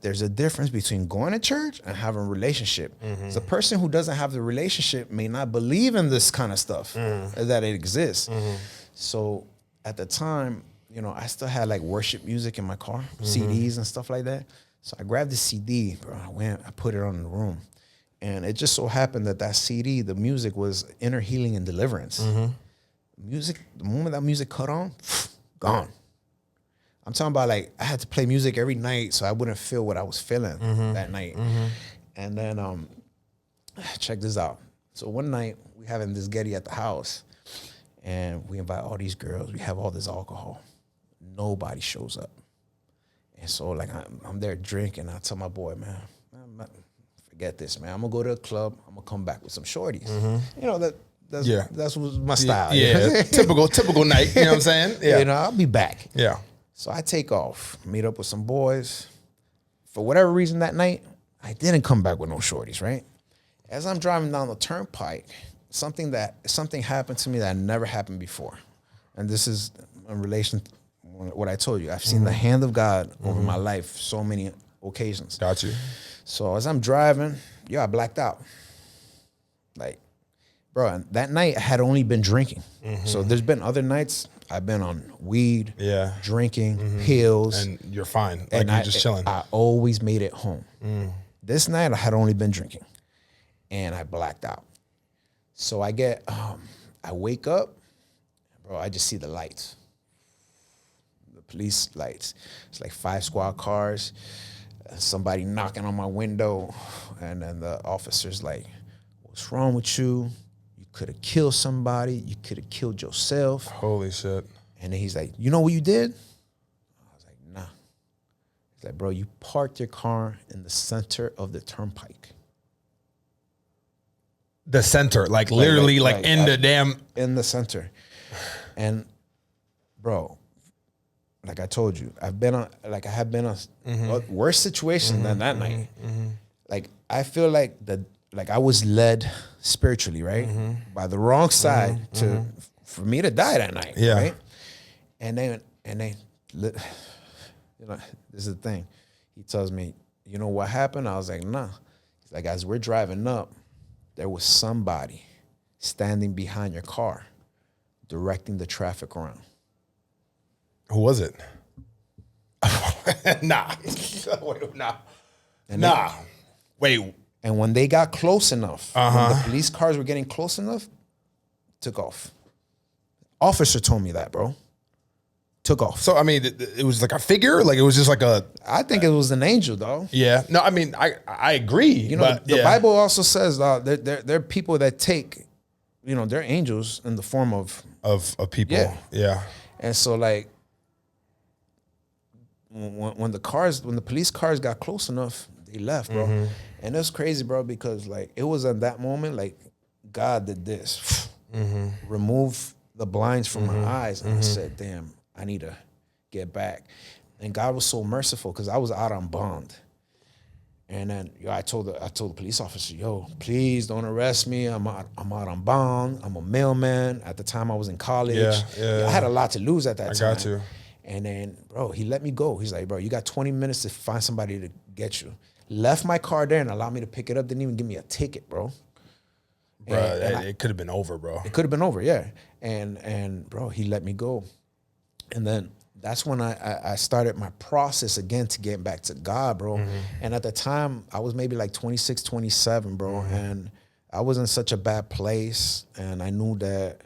there's a difference between going to church and having a relationship. The person who doesn't have the relationship may not believe in this kind of stuff, that it exists. So at the time, you know, I still had like worship music in my car, CDs and stuff like that. So I grabbed the CD, bro. I put it on in the room. And it just so happened that CD, the music was inner healing and deliverance. Music, the moment that music cut on, gone. I'm talking about like I had to play music every night so I wouldn't feel what I was feeling that night. And then check this out. So one night we having this Getty at the house, and we invite all these girls. We have all this alcohol. Nobody shows up. And so like I'm there drinking. I tell my boy, man, forget this, man. I'm gonna go to a club. I'm gonna come back with some shorties. You know that's my style. Yeah, typical night. You know what I'm saying? Yeah. You know, I'll be back. Yeah. So I take off, meet up with some boys. For whatever reason that night, I didn't come back with no shorties, right? As I'm driving down the turnpike, something happened to me that never happened before. And this is in relation to what I told you. I've seen the hand of God over my life so many occasions. Got you. So as I'm driving, I blacked out. Like, bro, that night I had only been drinking. So there's been other nights I've been on weed, drinking, pills. And you're fine. Like you're just chilling. I always made it home. This night I had only been drinking, and I blacked out. So I wake up, bro, I just see the lights. The police lights. It's like 5 squad cars, somebody knocking on my window, and then the officer's like, what's wrong with you? You could have killed somebody. You could have killed yourself. Holy shit. And then he's like, you know what you did? I was like, nah. He's like, bro, you parked your car in the center of the turnpike. The center, like literally like in the damn... In the center. And, bro, like I told you, I have been on a worse situation than that night. Like, I feel like I was led spiritually, right? By the wrong side for me to die that night, right? And then, you know, this is the thing. He tells me, you know what happened? I was like, nah. He's like, as we're driving up, there was somebody standing behind your car, directing the traffic around. Who was it? Nah. Wait, nah. Nah. Wait. And when they got close enough, when the police cars were getting close enough, took off. Officer told me that, bro. Took off. So, I mean, it was like a figure? Like, it was just like a... I think it was an angel, though. Yeah. No, I mean, I agree. You know, but, the Bible also says there are people that take, you know, they're angels in the form of people. Yeah. And so, like, when the police cars got close enough, they left, bro. Mm-hmm. And it was crazy, bro, because, like, it was at that moment, like, God did this. Remove the blinds from my eyes. And I said, damn, I need to get back. And God was so merciful because I was out on bond. And then I told the police officer, yo, please don't arrest me. I'm out on bond. I'm a mailman. At the time I was in college. Yeah. I had a lot to lose at that time. I got you. And then, bro, he let me go. He's like, bro, you got 20 minutes to find somebody to get you. Left my car there and allowed me to pick it up. Didn't even give me a ticket, bro. Bro, it could have been over, bro. It could have been over, yeah. And bro, he let me go. And then that's when I started my process again to get back to God, bro. And at the time, I was maybe like 26, 27, bro. And I was in such a bad place. And I knew that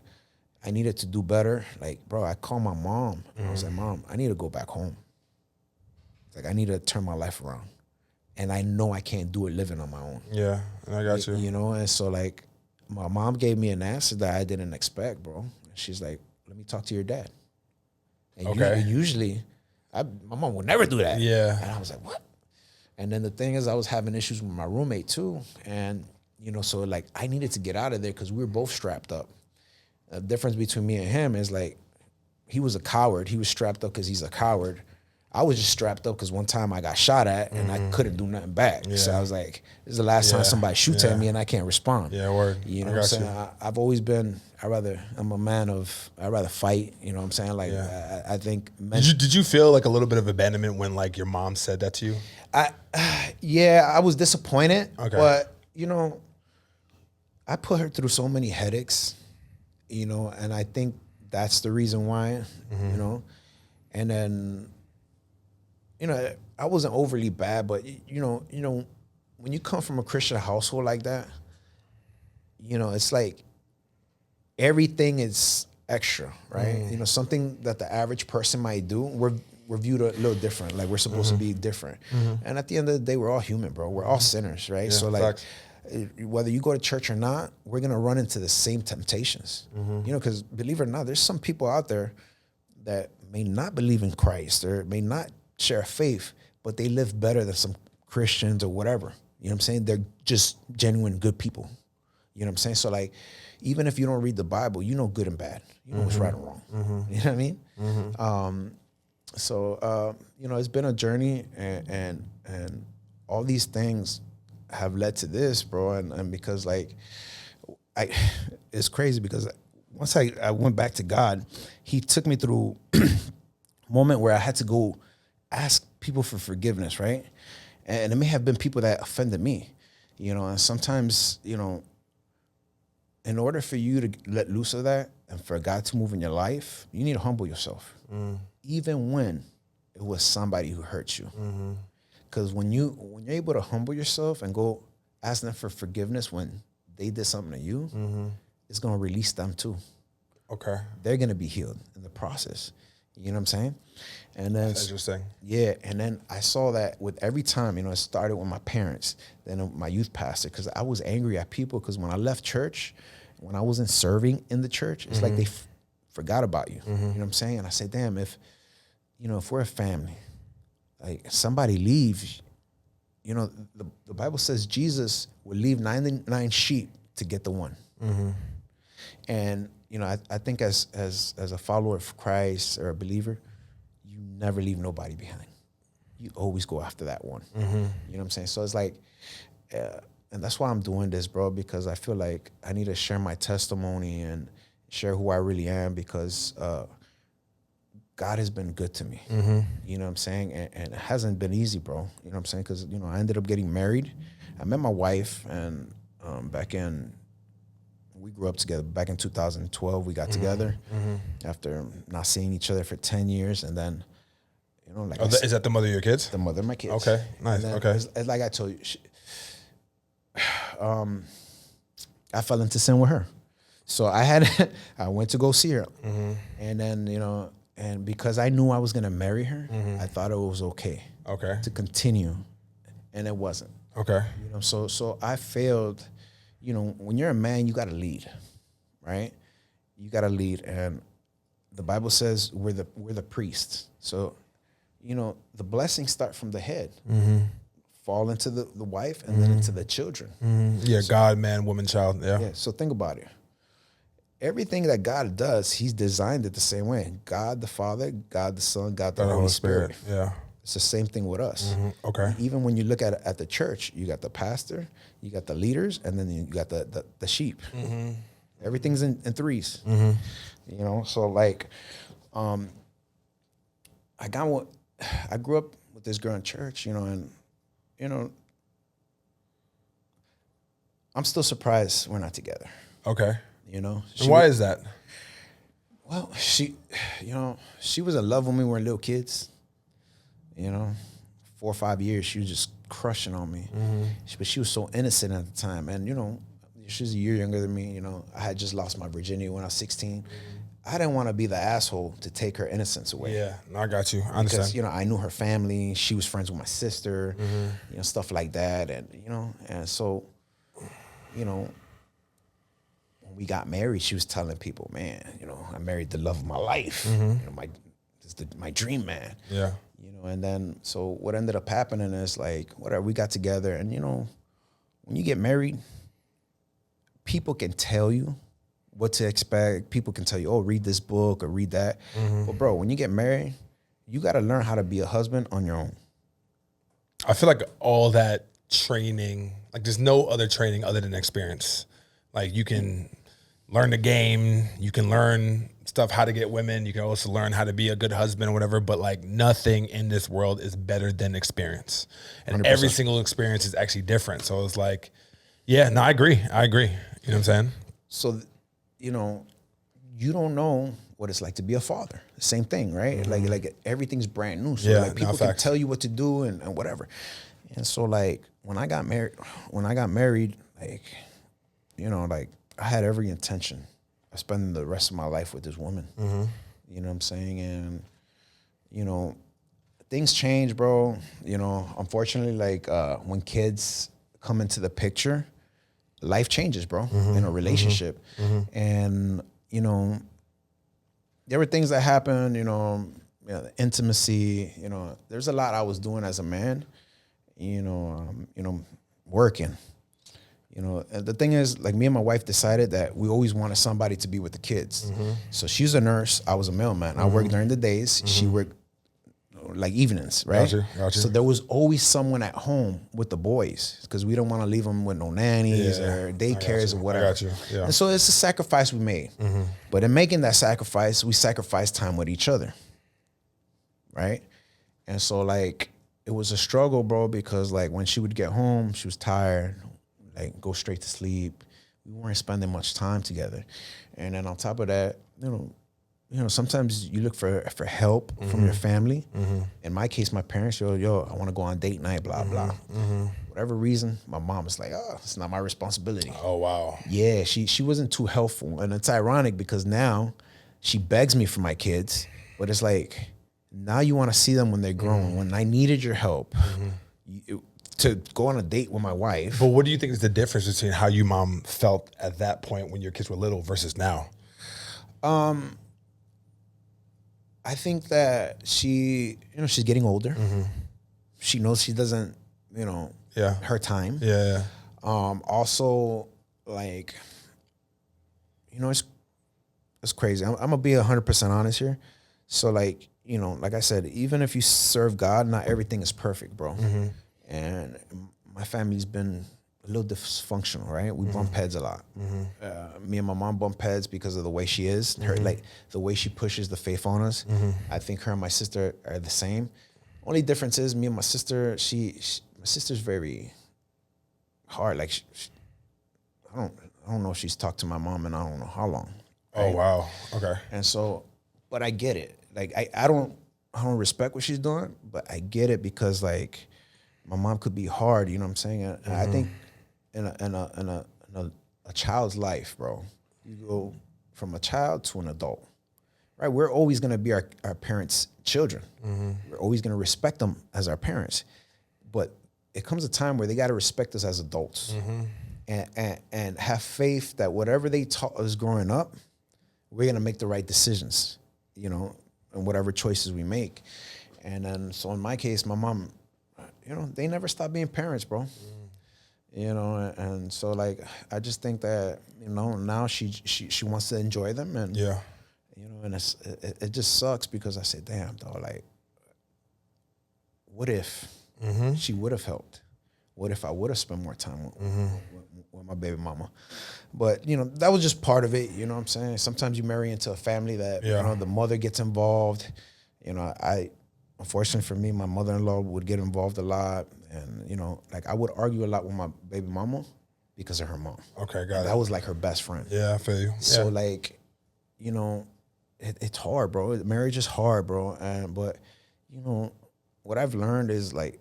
I needed to do better. Like, bro, I called my mom. I was like, Mom, I need to go back home. Like, I need to turn my life around. And I know I can't do it living on my own. Yeah, I got you. You know, and so, like, my mom gave me an answer that I didn't expect, bro. She's like, let me talk to your dad. And usually, my mom would never do that. Yeah. And I was like, what? And then the thing is, I was having issues with my roommate too. And, you know, so like I needed to get out of there because we were both strapped up. The difference between me and him is like, he was a coward. He was strapped up because he's a coward. I was just strapped up because one time I got shot at and I couldn't do nothing back. Yeah. So I was like, this is the last time somebody shoots at me and I can't respond. Yeah, word. You know what I'm saying? I've always been, I'm a man of, I'd rather fight. You know what I'm saying? Like, I think. Did you feel like a little bit of abandonment when like your mom said that to you? Yeah, I was disappointed. Okay. But, you know, I put her through so many headaches, you know, and I think that's the reason why, you know. And then, you know, I wasn't overly bad, but you know, when you come from a Christian household like that, you know, it's like everything is extra, right? You know, something that the average person might do, we're viewed a little different. Like we're supposed to be different. And at the end of the day, we're all human, bro. We're all sinners, right? Yeah, so like, facts. Whether you go to church or not, we're gonna run into the same temptations. You know, because believe it or not, there's some people out there that may not believe in Christ or may not share faith, but they live better than some Christians or whatever. You know what I'm saying? They're just genuine good people. You know what I'm saying? So like, even if you don't read the Bible, you know good and bad. You know what's right and wrong. You know what I mean? So you know, it's been a journey, and all these things have led to this, bro. And because like, it's crazy because once I went back to God, He took me through a moment where I had to go ask people for forgiveness, right? And it may have been people that offended me, you know, and sometimes, you know, in order for you to let loose of that and for God to move in your life, you need to humble yourself, even when it was somebody who hurt you. Because when you're able to humble yourself and go ask them for forgiveness when they did something to you, it's going to release them too. Okay. They're going to be healed in the process. You know what I'm saying? And then, that's interesting. Yeah, and then I saw that with every time, you know, it started with my parents, then my youth pastor, because I was angry at people because when I left church, when I wasn't serving in the church, it's like they forgot about you. You know what I'm saying? And I said, damn, if we're a family, like somebody leaves, you know, the Bible says Jesus would leave 99 sheep to get the one. And, you know, I think as a follower of Christ or a believer, you never leave nobody behind. You always go after that one. You know what I'm saying? So it's like, and that's why I'm doing this, bro, because I feel like I need to share my testimony and share who I really am because God has been good to me. You know what I'm saying? And it hasn't been easy, bro. You know what I'm saying? Because, you know, I ended up getting married. I met my wife and back in, we grew up together. Back in 2012, we got together after not seeing each other for 10 years. And then, you know, like is that the mother of your kids? the mother of my kids. Okay, nice. Okay. It's like I told you, I fell into sin with her. So I went to go see her. And then, you know, and because I knew I was going to marry her, I thought it was okay to continue. And it wasn't. Okay. You know, so I failed. You know, when you're a man, you got to lead, right? You got to lead. And the Bible says we're the priests. So, you know, the blessings start from the head. Fall into the wife and then into the children. Yeah, so, God, man, woman, child. Yeah. So think about it. Everything that God does, he's designed it the same way. God the Father, God the Son, God the Holy Spirit. Yeah. It's the same thing with us. Okay. Even when you look at the church, you got the pastor, you got the leaders, and then you got the sheep. Everything's in threes. You know, so like, I grew up with this girl in church, you know, and, you know, I'm still surprised we're not together. Okay. You know. And why is that? Well, she was in love when we were little kids. You know, 4 or 5 years, she was just crushing on me. But she was so innocent at the time. And, you know, she's a year younger than me. You know, I had just lost my virginity when I was 16. I didn't want to be the asshole to take her innocence away. Yeah, no, I got you. I understand. Because, you know, I knew her family. She was friends with my sister, you know, stuff like that. And, you know, and so, you know, when we got married, she was telling people, man, you know, I married the love of my life. You know, my dream man. Yeah. You know, and then, so what ended up happening is like, whatever, we got together and, you know, when you get married, people can tell you what to expect. People can tell you, oh, read this book or read that. But bro, when you get married, you got to learn how to be a husband on your own. I feel like all that training, like there's no other training other than experience. Like you can learn the game, you can learn stuff, how to get women. You can also learn how to be a good husband or whatever, but like nothing in this world is better than experience. And 100%. Every single experience is actually different. So it's like, yeah, no, I agree. You know what I'm saying? So, you know, you don't know what it's like to be a father. Same thing, right? Like everything's brand new. So like people can tell you what to do and whatever. And so like when I got married, like, you know, like I had every intention of spending the rest of my life with this woman. You know what I'm saying? And, you know, things change, bro. You know, unfortunately, like when kids come into the picture, life changes, bro, in a relationship. And, you know, there were things that happened, you know, intimacy, you know, there's a lot I was doing as a man, you know, working. You know, and the thing is, like me and my wife decided that we always wanted somebody to be with the kids. So she's a nurse. I was a mailman. I worked during the days. She worked like evenings, right? Gotcha. So there was always someone at home with the boys because we don't want to leave them with no nannies or daycares or whatever. Yeah. And so it's a sacrifice we made. But in making that sacrifice, we sacrificed time with each other, right? And so like it was a struggle, bro, because like when she would get home, she was tired, like go straight to sleep. We weren't spending much time together. And then on top of that, you know, sometimes you look for help from your family. In my case, my parents, yo, I want to go on date night, blah, blah. Whatever reason, my mom was like, oh, it's not my responsibility. Oh, wow. Yeah, she wasn't too helpful. And it's ironic because now she begs me for my kids, but it's like, now you want to see them when they're grown. When I needed your help to go on a date with my wife. But what do you think is the difference between how your mom felt at that point when your kids were little versus now? I think that she's getting older. She knows she doesn't, her time. Yeah. Also, like, it's crazy. I'm gonna be 100% honest here. So, like, like I said, even if you serve God, not everything is perfect, bro. And my family's been a little dysfunctional, right? We bump heads a lot. Me and my mom bump heads because of the way she is. Her, like, the way she pushes the faith on us. I think her and my sister are the same. Only difference is me and my sister, my sister's very hard. Like, I I don't know if she's talked to my mom in I don't know how long. Oh, wow. Okay. And so, but I get it. Like, I don't respect what she's doing, but I get it because, like, my mom could be hard, you know what I'm saying? And I think in a child's life, bro, you go from a child to an adult, right? We're always going to be our parents' children. We're always going to respect them as our parents. But it comes a time where they got to respect us as adults and have faith that whatever they taught us growing up, we're going to make the right decisions, you know, and whatever choices we make. And then, so in my case, my mom, you know, they never stopped being parents, bro. You know, and so, like, I just think that, you know, now she wants to enjoy them, and yeah, you know, and it just sucks because I said, damn, dog, like, what if she would have helped? What if I would have spent more time with my baby mama? But, you know, that was just part of it, you know what I'm saying? Sometimes you marry into a family that, you know, the mother gets involved. You know, unfortunately for me, my mother-in-law would get involved a lot. And, you know, like, I would argue a lot with my baby mama because of her mom. Okay, got it. That was like her best friend. Yeah, I feel you. So, like, you know, it's hard, bro. Marriage is hard, bro. But, you know, what I've learned is, like,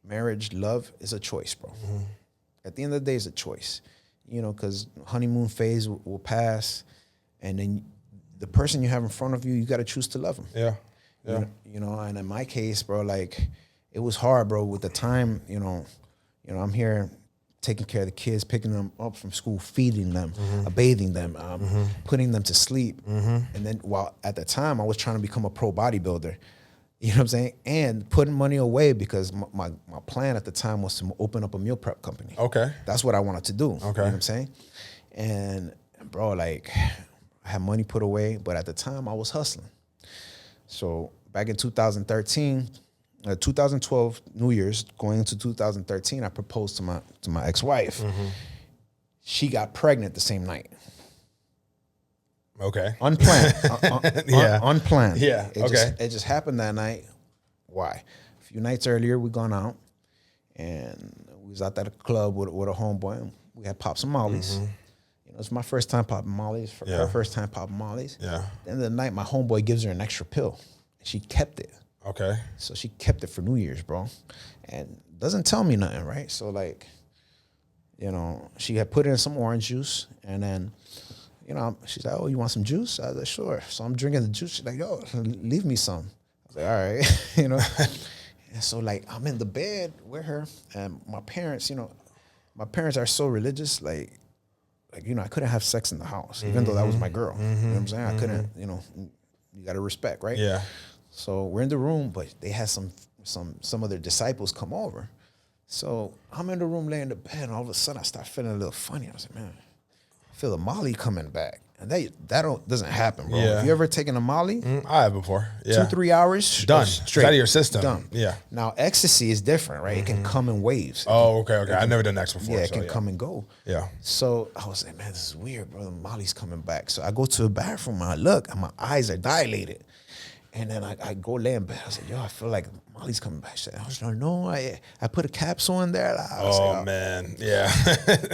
marriage, love is a choice, bro. At the end of the day, it's a choice. You know, because honeymoon phase will pass, and then the person you have in front of you, you got to choose to love them. Yeah. You know, and in my case, bro, like, it was hard, bro, with the time, you know, I'm here taking care of the kids, picking them up from school, feeding them, bathing them, putting them to sleep. And then while at the time I was trying to become a pro bodybuilder, you know what I'm saying? And putting money away because my plan at the time was to open up a meal prep company. Okay. That's what I wanted to do. Okay. You know what I'm saying? And bro, like, I had money put away, but at the time I was hustling. So back in 2012, New Year's, going into 2013, I proposed to my ex-wife. She got pregnant the same night. Okay. Unplanned. Unplanned. Yeah. It just happened that night. Why? A few nights earlier, we gone out, and we was out at a club with a homeboy, and we had popped some mollies. You know, it's my first time popping mollies. Her first time popping mollies. Yeah. At the end of the night, my homeboy gives her an extra pill. She kept it. Okay. So she kept it for New Year's, bro. And doesn't tell me nothing, right? So, like, you know, she had put in some orange juice, and then, you know, she's like, oh, you want some juice? I was like, sure. So I'm drinking the juice. She's like, yo, leave me some. I was like, all right, you know. And so, like, I'm in the bed with her, and my parents, you know, my parents are so religious, like, you know, I couldn't have sex in the house, even though that was my girl. You know what I'm saying? I couldn't, you know, you got to respect, right? Yeah. So we're in the room, but they had some of their disciples come over. So I'm in the room laying in the bed, and all of a sudden I start feeling a little funny. I was like, man, I feel the Molly coming back. And that doesn't happen, bro. Yeah. Have you ever taken a Molly? I have before. Yeah. 2-3 hours? Done. Straight. It's out of your system. Done. Yeah. Now, ecstasy is different, right? It can come in waves. Oh, okay. I've never done X before. Yeah, it can come and go. Yeah. So I was like, man, this is weird, bro. The Molly's coming back. So I go to the bathroom, and I look, and my eyes are dilated. And then I go lay in bed. I was like, yo, I feel like Molly's coming back. I was like, no, I put a capsule in there. Man. Yeah.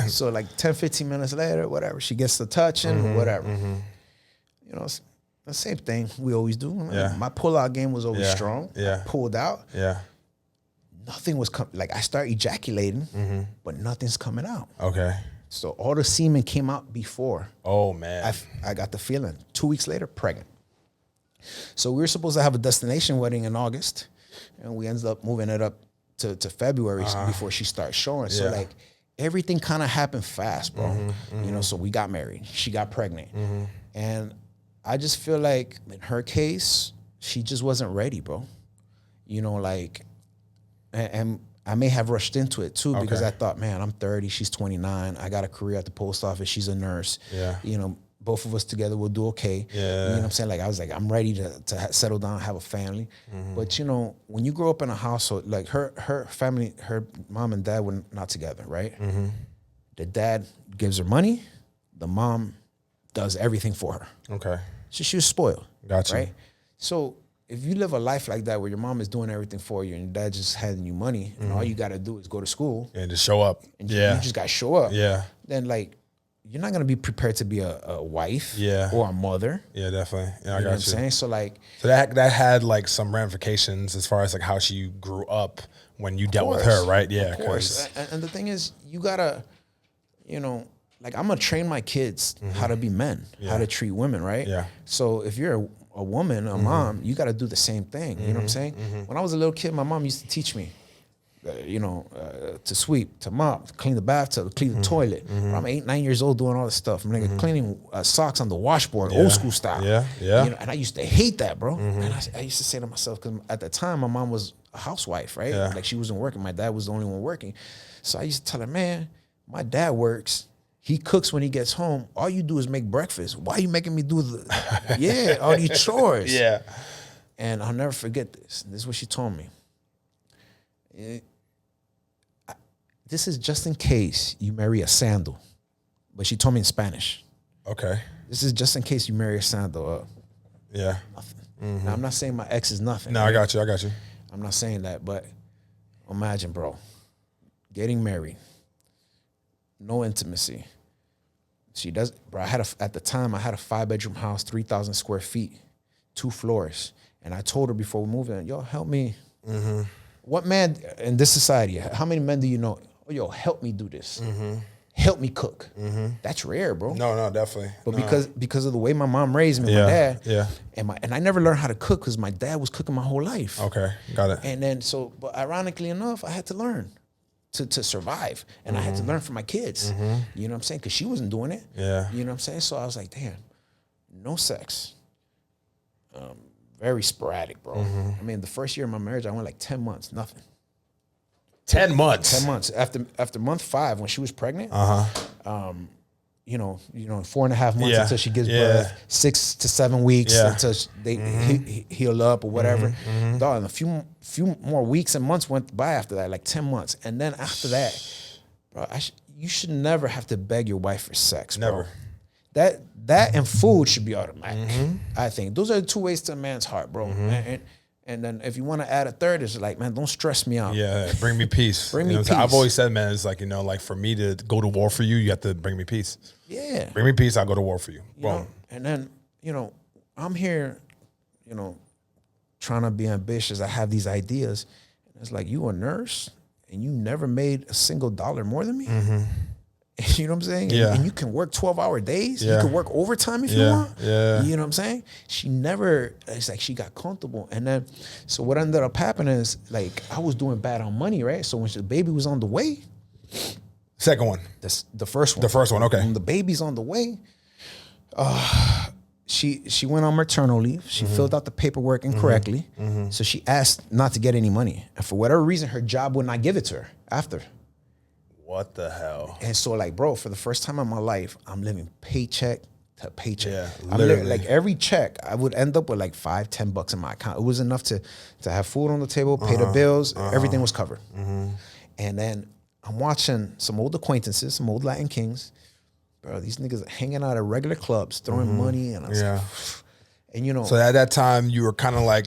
So like 10, 15 minutes later, whatever, she gets the touching, whatever. You know, it's the same thing we always do. Yeah. My pull-out game was always strong. Yeah. I pulled out. Yeah. Nothing was coming. Like, I start ejaculating, but nothing's coming out. Okay. So all the semen came out before. Oh, man. I got the feeling. 2 weeks later, pregnant. So we were supposed to have a destination wedding in August, and we ended up moving it up to February before she started showing. So, like, everything kind of happened fast, bro. You know, so we got married. She got pregnant. And I just feel like in her case, she just wasn't ready, bro. You know, like, and I may have rushed into it too because I thought, man, I'm 30, she's 29. I got a career at the post office. She's a nurse. Yeah. You know, both of us together will do okay. Yeah. You know what I'm saying? Like, I was like, I'm ready to settle down, have a family. But, you know, when you grow up in a household, like her family, her mom and dad were not together, right? The dad gives her money. The mom does everything for her. Okay. So she was spoiled. Gotcha. Right? So if you live a life like that where your mom is doing everything for you and your dad just handing you money and all you got to do is go to school. And just show up. And you just got to show up. Yeah. Then, like, you're not gonna be prepared to be a wife Yeah. or a mother. Yeah, definitely. Yeah, I You know got what I'm you. saying? So like, So that had like some ramifications as far as like how she grew up when you dealt with course, her, right? Yeah, of course. And the thing is, you gotta, you know, like I'm gonna train my kids how to be men, how to treat women, right? Yeah. So if you're a woman, a mom, you gotta do the same thing. You know what I'm saying? When I was a little kid, my mom used to teach me, to sweep, to mop, to clean the bathtub, to clean the toilet. I'm 8, 9 years old doing all this stuff. I'm like cleaning socks on the washboard, old school style. Yeah, yeah. You know, and I used to hate that, bro. And I used to say to myself, because at the time my mom was a housewife, right? Yeah. Like she wasn't working. My dad was the only one working. So I used to tell her, man, my dad works. He cooks when he gets home. All you do is make breakfast. Why are you making me do all these chores? Yeah. And I'll never forget this. This is what she told me. This is just in case you marry a sandal. But she told me in Spanish. Okay. This is just in case you marry a sandal. Yeah. Nothing. Now, I'm not saying my ex is nothing. No, I got you. I got you. I'm not saying that, but imagine, bro, getting married, no intimacy. She does, bro. At the time, I had a 5-bedroom house, 3,000 square feet, 2 floors, and I told her before we moved in, yo, help me. What man in this society? How many men do you know? Oh, yo, help me do this. Help me cook. That's rare, bro. No, definitely. But because of the way my mom raised me, Yeah, my dad, yeah. and I never learned how to cook because my dad was cooking my whole life. Okay, got it. And then but ironically enough, I had to learn to survive, and I had to learn from my kids. You know what I'm saying? Because she wasn't doing it. Yeah. You know what I'm saying? So I was like, damn, no sex. Very sporadic, bro. I mean, the first year of my marriage, I went like 10 months, nothing. 10 months. 10 months. After month 5, when she was pregnant, 4.5 months Yeah. until she gives Yeah. birth, 6 to 7 weeks Yeah. until they heal up or whatever. Dog, and a few more weeks and months went by after that, like 10 months. And then after that, bro, you should never have to beg your wife for sex, bro. Never. That and food should be automatic. I think those are the 2 ways to a man's heart, bro. And then if you want to add a third, it's like, man, don't stress me out. Yeah, bring me peace. Bring You me know what I'm saying? I've peace. always said, man, it's like, like for me to go to war for you, you have to bring me peace. Yeah. Bring me peace, I'll go to war for you. You know? And then, I'm here, trying to be ambitious. I have these ideas. And it's like, you a nurse and you never made a single dollar more than me? You know what I'm saying? Yeah. And you can work 12-hour days. Yeah. You can work overtime if you Yeah. want. Yeah. You know what I'm saying? It's like she got comfortable. And then, so what ended up happening is, like, I was doing bad on money, right? So when the baby was on the way, Second one. the first one. The first one, okay. When the baby's on the way, she went on maternal leave. She filled out the paperwork incorrectly. So she asked not to get any money. And for whatever reason, her job would not give it to her after. What the hell? And so, like, bro, for the first time in my life, I'm living paycheck to paycheck. Yeah, I'm literally. like every check, I would end up with like $5-10 in my account. It was enough to have food on the table, pay the bills, everything was covered. And then I'm watching some old acquaintances, some old Latin kings. Bro, these niggas are hanging out at regular clubs, throwing money, and I was like, and So at that time, you were kind of like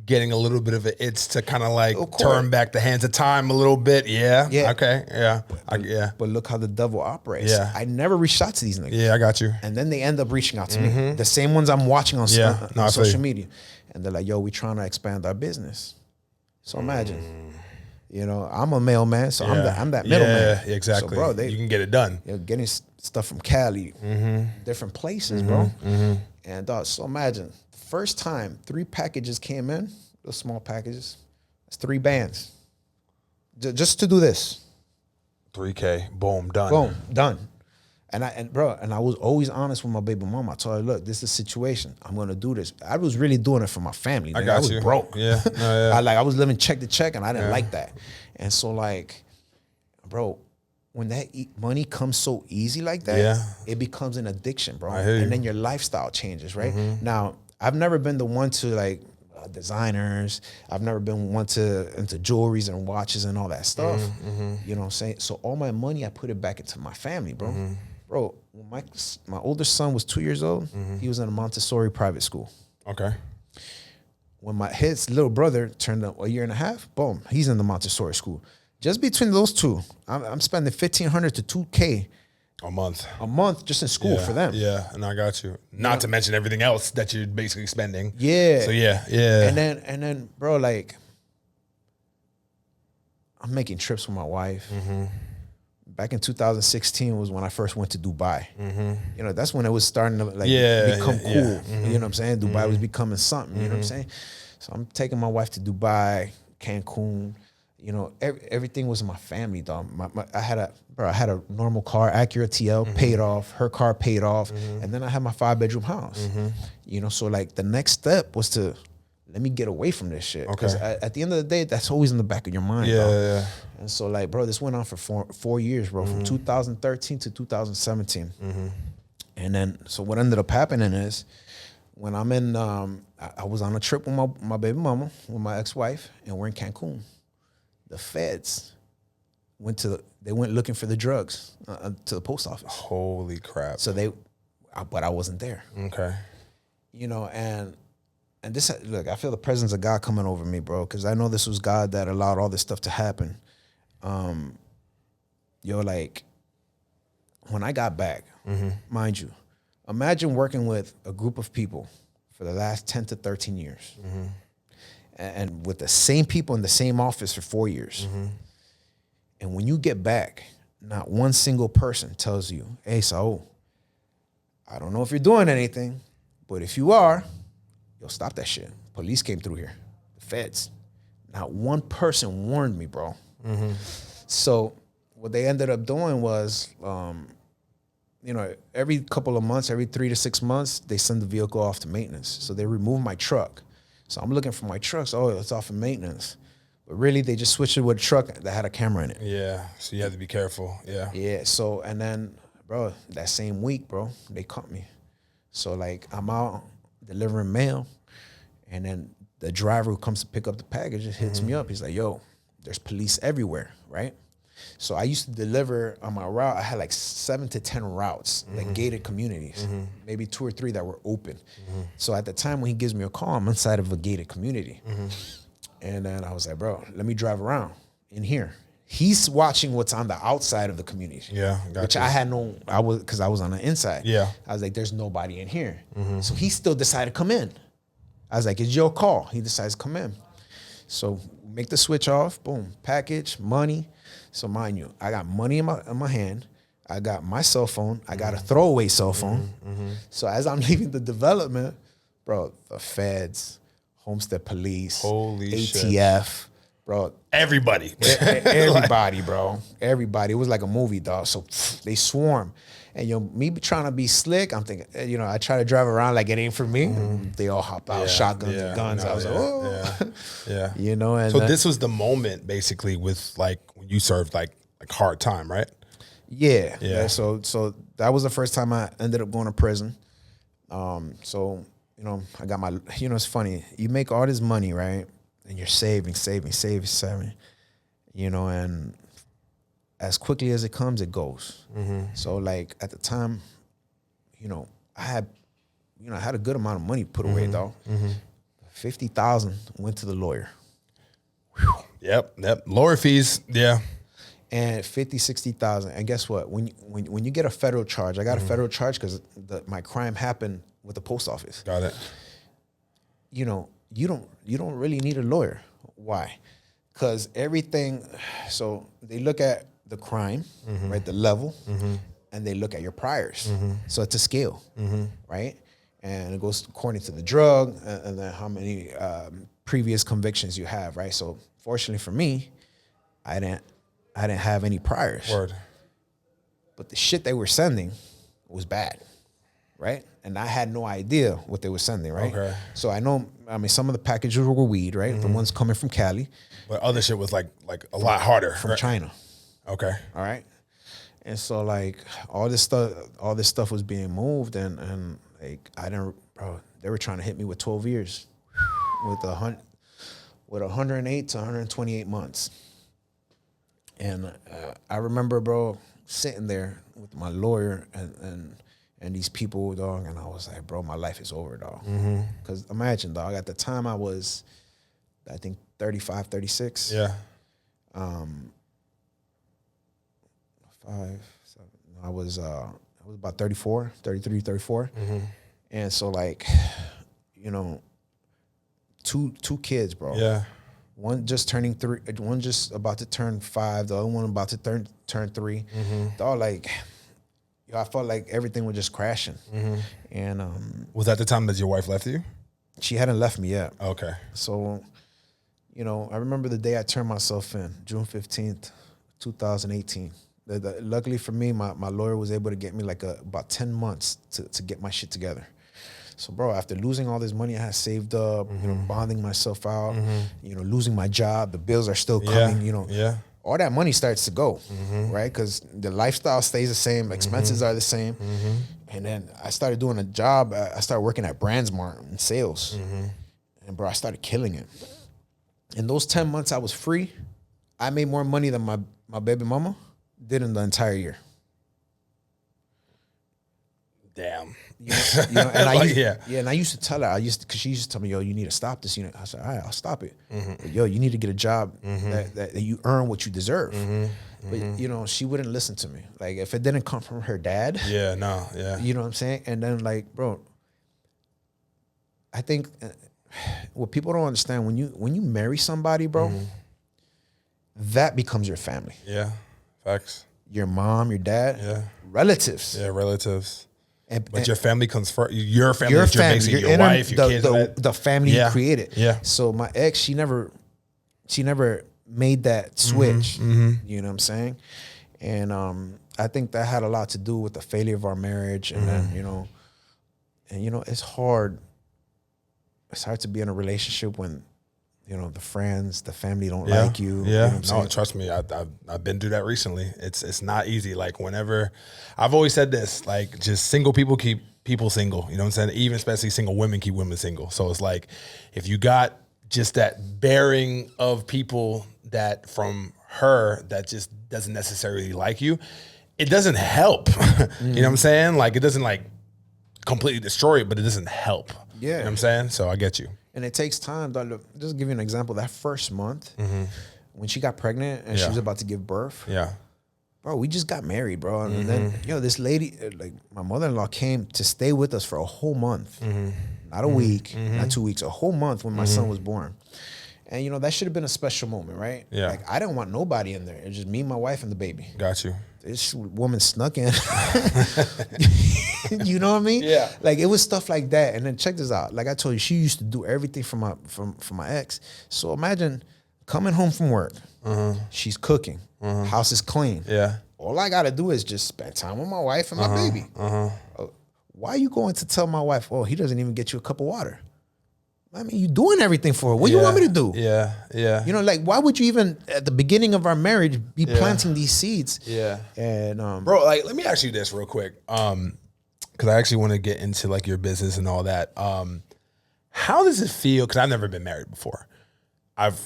getting a little bit of an itch to kind of like Of course. turn back the hands of time a little bit. Yeah. Yeah. Okay. Yeah. Yeah. but look how the devil operates. Yeah. I never reached out to these niggas. Yeah. I got you. And then they end up reaching out to me. The same ones I'm watching on, Yeah. on No, I feel social you. media. And they're like, yo, we trying to expand our business. So imagine, I'm a mailman, so I'm that middleman. Yeah, exactly. So, bro, you can get it done. getting stuff from Cali, different places, bro. And so imagine, first time 3 packages came in, those small packages. It's 3 bands. Just to do this. 3K. Boom. Done. Boom, done. And I was always honest with my baby mama. I told her, look, this is a situation. I'm gonna do this. I was really doing it for my family. I nigga. got I was you. broke. Yeah. No, yeah. I was living check to check, and I didn't like that. And so, like, bro, when that money comes so easy like that, it becomes an addiction, bro. I hear you. And then your lifestyle changes, right? Now, I've never been the one to like designers. I've never been one into jewelries and watches and all that stuff. You know what I'm saying? So all my money, I put it back into my family, bro. Bro, when my older son was 2 years old, he was in a Montessori private school. Okay. When his little brother turned up a year and a half, boom, he's in the Montessori school. Just between those two, I'm spending $1,500 to $2,000 A month. A month just in school for them. Yeah, and I got you. Not to mention everything else that you're basically spending. Yeah. So yeah. And then, bro, like, I'm making trips with my wife. Back in 2016 was when I first went to Dubai. You know, that's when it was starting to like become cool. You know what I'm saying? Dubai was becoming something. You know what I'm saying? So I'm taking my wife to Dubai, Cancun. You know, everything was my family, dog. I had a normal car, Acura TL, paid off. Her car paid off, and then I had my 5-bedroom house. You know, so like the next step was to let me get away from this shit. Because at the end of the day, that's always in the back of your mind. Yeah. And so like, bro, this went on for four years, bro, from 2013 to 2017. And then, so what ended up happening is when I'm in, I was on a trip with my baby mama, with my ex-wife, and we're in Cancun. The feds went looking for the drugs to the post office. Holy crap. So but I wasn't there. Okay. You know, and this, look, I feel the presence of God coming over me, bro, because I know this was God that allowed all this stuff to happen. Like, when I got back, mind you, imagine working with a group of people for the last 10 to 13 years. And with the same people in the same office for 4 years. And when you get back, not one single person tells you, hey, Saul, I don't know if you're doing anything, but if you are, yo, stop that shit. Police came through here, the feds. Not one person warned me, bro. So what they ended up doing was, you know, every couple of months, every 3 to 6 months, they send the vehicle off to maintenance. So they remove my truck. So I'm looking for my truck. So, it's off of maintenance. But really, they just switched it with a truck that had a camera in it. Yeah, so you have to be careful. Yeah. Yeah, so, and then, bro, that same week, bro, they caught me. So, like, I'm out delivering mail, and then the driver who comes to pick up the package just hits me up. He's like, yo, there's police everywhere, right? So I used to deliver on my route. I had like 7 to 10 routes, like gated communities, maybe 2 or 3 that were open. So at the time when he gives me a call, I'm inside of a gated community. And then I was like, bro, let me drive around in here. He's watching what's on the outside of the community. Yeah, which I had because I was on the inside. Yeah. I was like, there's nobody in here. So he still decided to come in. I was like, it's your call. He decides to come in. So make the switch off, boom, package, money. So mind you, I got money in my hand. I got my cell phone. I got a throwaway cell phone. So as I'm leaving the development, bro, the feds, Homestead Police, Holy ATF, shit. Bro. Everybody. Everybody, bro. Everybody. It was like a movie, dog. So they swarm. And me trying to be slick, I'm thinking, I try to drive around like it ain't for me. They all hop out, shotguns and guns. I was like, oh. Yeah. And so this was the moment basically with like when you served like hard time, right? Yeah. So that was the first time I ended up going to prison. So, I got my, it's funny. You make all this money, right? And you're saving. And as quickly as it comes, it goes. So like at the time, I had a good amount of money put away, though. 50,000 went to the lawyer. Whew. Yep. Lawyer fees, yeah. And 50, 60,000. And guess what? When you get a federal charge, I got a federal charge because my crime happened with the post office. Got it. You don't really need a lawyer. Why? Because everything. So they look at the crime, right, the level, and they look at your priors. So it's a scale, right? And it goes according to the drug and then how many previous convictions you have, right? So fortunately for me, I didn't have any priors. Word. But the shit they were sending was bad, right? And I had no idea what they were sending, right? Okay. So some of the packages were weed, right? The ones coming from Cali. But other shit was like a lot harder. From China. Okay. All right. And so like all this stuff was being moved and like they were trying to hit me with 12 years with 108 to 128 months. And I remember, bro, sitting there with my lawyer and these people, dog, and I was like, bro, my life is over, dog. Because imagine, dog, at the time I was, I think, 35, 36. Yeah. I was about 34, 33, 34. And so like, you know, two kids, bro. Yeah. One just turning 3, one just about to turn 5, the other one about to turn 3. All like, I felt like everything was just crashing. And was that the time that your wife left you? she hadn't left me yet. Okay. So, you know, I remember the day I turned myself in, June 15th, 2018. Luckily for me, my lawyer was able to get me like about 10 months to get my shit together. So, bro, after losing all this money I had saved up, you know, bonding myself out, you know, losing my job, the bills are still coming, you know. Yeah. All that money starts to go, right? Because the lifestyle stays the same, expenses are the same. And then I started doing a job. I started working at Brandsmart in sales. And, bro, I started killing it. In those 10 months I was free, I made more money than my baby mama did in the entire year. Damn. You know, and I used, yeah. And I used to tell her, because she used to tell me, yo, you need to stop this. You know, I said, all right, I'll stop it. But, yo, you need to get a job that you earn what you deserve. But, you know, she wouldn't listen to me. Like, if it didn't come from her dad. Yeah, no, yeah. You know what I'm saying? And then, like, bro, I think what people don't understand, when you marry somebody, bro, that becomes your family. Yeah, facts. Your mom, your dad, relatives. Yeah, relatives. But and your family comes first. Your family, your family, your wife, your kids. The family you created. Yeah. So my ex, she never made that switch. You know what I'm saying? And I think that had a lot to do with the failure of our marriage. And then, you know, it's hard. It's hard to be in a relationship when, you know, the friends, the family don't like you. Yeah, you know what I'm no, trust me, I've been through that recently. It's not easy. Like, whenever, I've always said this, like, just single people keep people single. You know what I'm saying? Even especially single women keep women single. So it's like, if you got just that bearing of people that from her that just doesn't necessarily like you, it doesn't help. You know what I'm saying? Like, it doesn't like completely destroy it, but it doesn't help. Yeah. You know what I'm saying? So I get you. And it takes time. Just give you an example. That first month, when she got pregnant and she was about to give birth, bro, we just got married, bro. And then, you know, this lady, like my mother-in-law, came to stay with us for a whole month. Not a week, not 2 weeks, a whole month when my son was born. And, you know, that should have been a special moment, right? Yeah. Like, I didn't want nobody in there. It was just me, my wife, and the baby. Got you. This woman snuck in. You know what I mean? Yeah. Like, it was stuff like that. And then check this out. Like I told you, she used to do everything for my ex. So imagine coming home from work. She's cooking. House is clean. Yeah. All I gotta do is just spend time with my wife and my baby. Why are you going to tell my wife, oh, he doesn't even get you a cup of water? I mean, you doing everything for her. What do you want me to do? Yeah, yeah. You know, like, why would you even, at the beginning of our marriage, be planting these seeds? Yeah. And, bro, like, let me ask you this real quick. Because I actually want to get into, like, your business and all that. How does it feel? Because I've never been married before. I've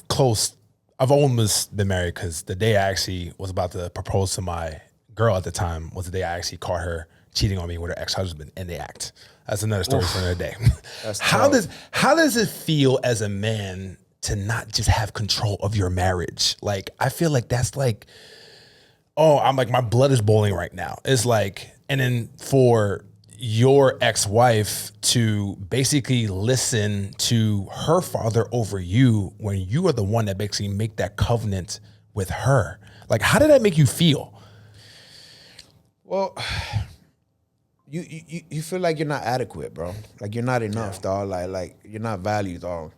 almost been married, because the day I actually was about to propose to my girl at the time was the day I actually caught her cheating on me with her ex-husband in the act. That's another story for another day. How does it feel as a man to not just have control of your marriage? Like, I feel like that's like, oh, I'm like, my blood is boiling right now. It's like, and then for your ex-wife to basically listen to her father over you when you are the one that basically make that covenant with her. Like, how did that make you feel? well, you feel like you're not adequate, bro. Like, you're not enough, dog. Like you're not valued, dog.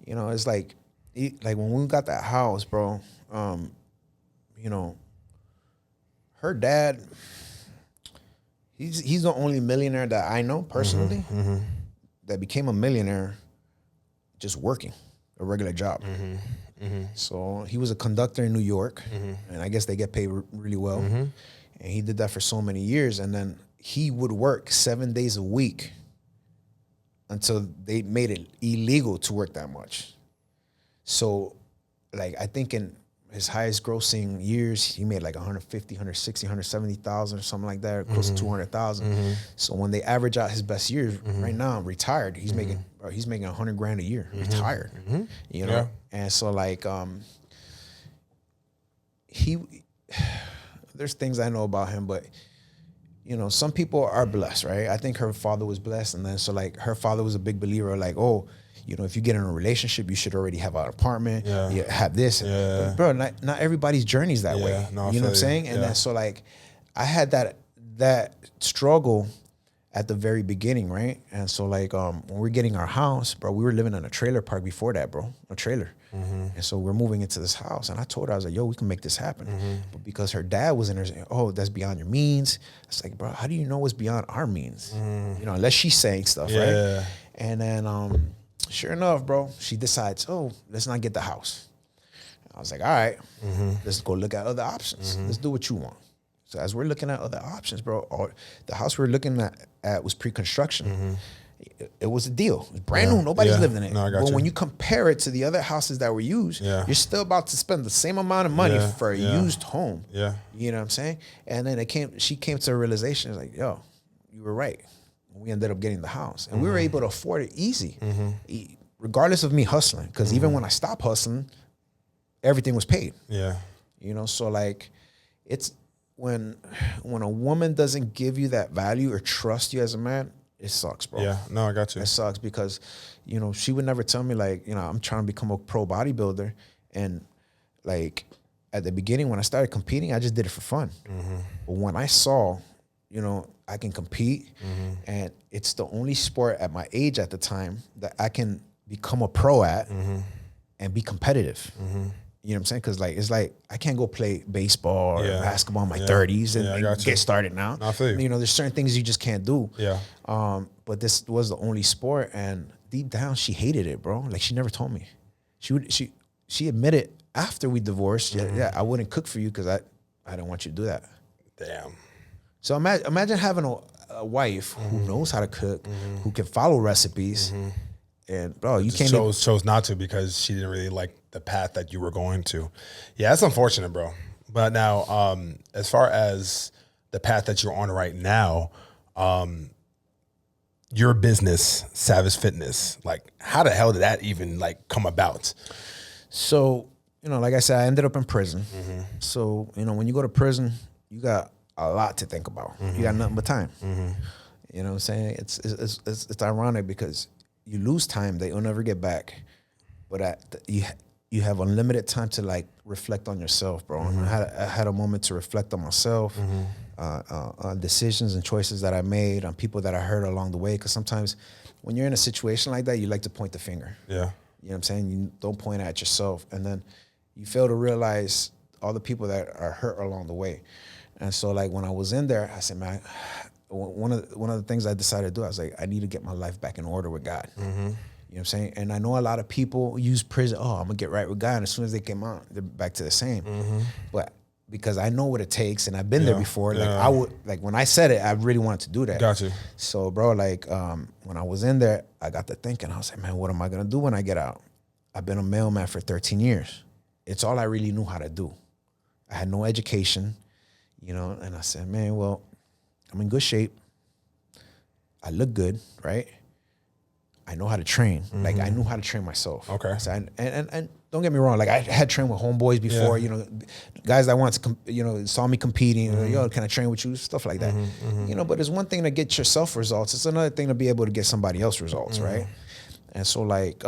You know, it's like when we got that house, bro, you know, her dad, he's the only millionaire that I know personally that became a millionaire just working a regular job. So he was a conductor in New York, and I guess they get paid really well. And he did that for so many years, and then he would work 7 days a week until they made it illegal to work that much. So, like, I think in his highest grossing years, he made like 150, 160, 170,000 or something like that, close to 200,000. So when they average out his best years, right now, retired, he's making $100,000 a year, retired, you know? Yeah. And so, like, there's things I know about him, but you know, some people are blessed, right? I think her father was blessed, and then so like her father was a big believer, like, oh, you know, if you get in a relationship, you should already have an apartment, you have this. But bro, not everybody's journey is that way. No, you know what I'm saying? And then so like, I had that struggle at the very beginning, right? And so like, when we're getting our house, bro, we were living in a trailer park before that, bro, a trailer. And so we're moving into this house, and I told her, I was like, yo, we can make this happen. But because her dad was in there saying, oh, that's beyond your means. It's like, bro, how do you know what's beyond our means? You know, unless she's saying stuff, right? And then, sure enough, bro, she decides, oh, let's not get the house. I was like, all right, let's go look at other options. Let's do what you want. So as we're looking at other options, bro, the house we're looking at was pre-construction. It was a deal. It was brand new. Nobody's lived in it. No, but when you compare it to the other houses that were used, you're still about to spend the same amount of money for a used home. You know what I'm saying? And then she came to a realization, like, yo, you were right. We ended up getting the house. And we were able to afford it easy, regardless of me hustling. Because even when I stopped hustling, everything was paid. You know, so like, it's when a woman doesn't give you that value or trust you as a man, it sucks, bro. No, I got you. It sucks because, you know, she would never tell me like, you know, I'm trying to become a pro bodybuilder. And like at the beginning when I started competing, I just did it for fun. But when I saw, you know, I can compete and it's the only sport at my age at the time that I can become a pro at and be competitive. You know what I'm saying? Because like it's like I can't go play baseball or basketball in my 30s and get started now. I feel you. You know, there's certain things you just can't do. But this was the only sport, and deep down she hated it, bro. Like she never told me. She admitted after we divorced, I wouldn't cook for you because I didn't want you to do that. Damn. So imagine having a wife who knows how to cook, who can follow recipes. And bro, you can't chose not to because she didn't really like the path that you were going to. Yeah, that's unfortunate, bro. But now, as far as the path that you're on right now, your business, Savage Fitness, like how the hell did that even like come about? So, you know, like I said, I ended up in prison. So, you know, when you go to prison, you got a lot to think about. You got nothing but time. You know what I'm saying? It's ironic because you lose time that you'll never get back, but you have unlimited time to like reflect on yourself, bro. And I had a moment to reflect on myself, on decisions and choices that I made, on people that I hurt along the way. Because sometimes when you're in a situation like that, you like to point the finger. You know what I'm saying? You don't point at yourself, and then you fail to realize all the people that are hurt along the way. And so like when I was in there, I said, man, one of the things I decided to do, I was like, I need to get my life back in order with God. You know what I'm saying? And I know a lot of people use prison, oh, I'm gonna get right with God. And as soon as they came out, they're back to the same. But because I know what it takes and I've been there before, like I would, like when I said it, I really wanted to do that. Gotcha. So bro, like when I was in there, I got to thinking, I was like, man, what am I gonna do when I get out? I've been a mailman for 13 years. It's all I really knew how to do. I had no education, you know, and I said, man, well, I'm in good shape. I look good, right? I know how to train. Like I knew how to train myself. Okay. So and don't get me wrong. Like I had trained with homeboys before. You know, guys that want to, you know, saw me competing. Yo, can I train with you? Stuff like that. You know, but it's one thing to get yourself results. It's another thing to be able to get somebody else results, right? And so like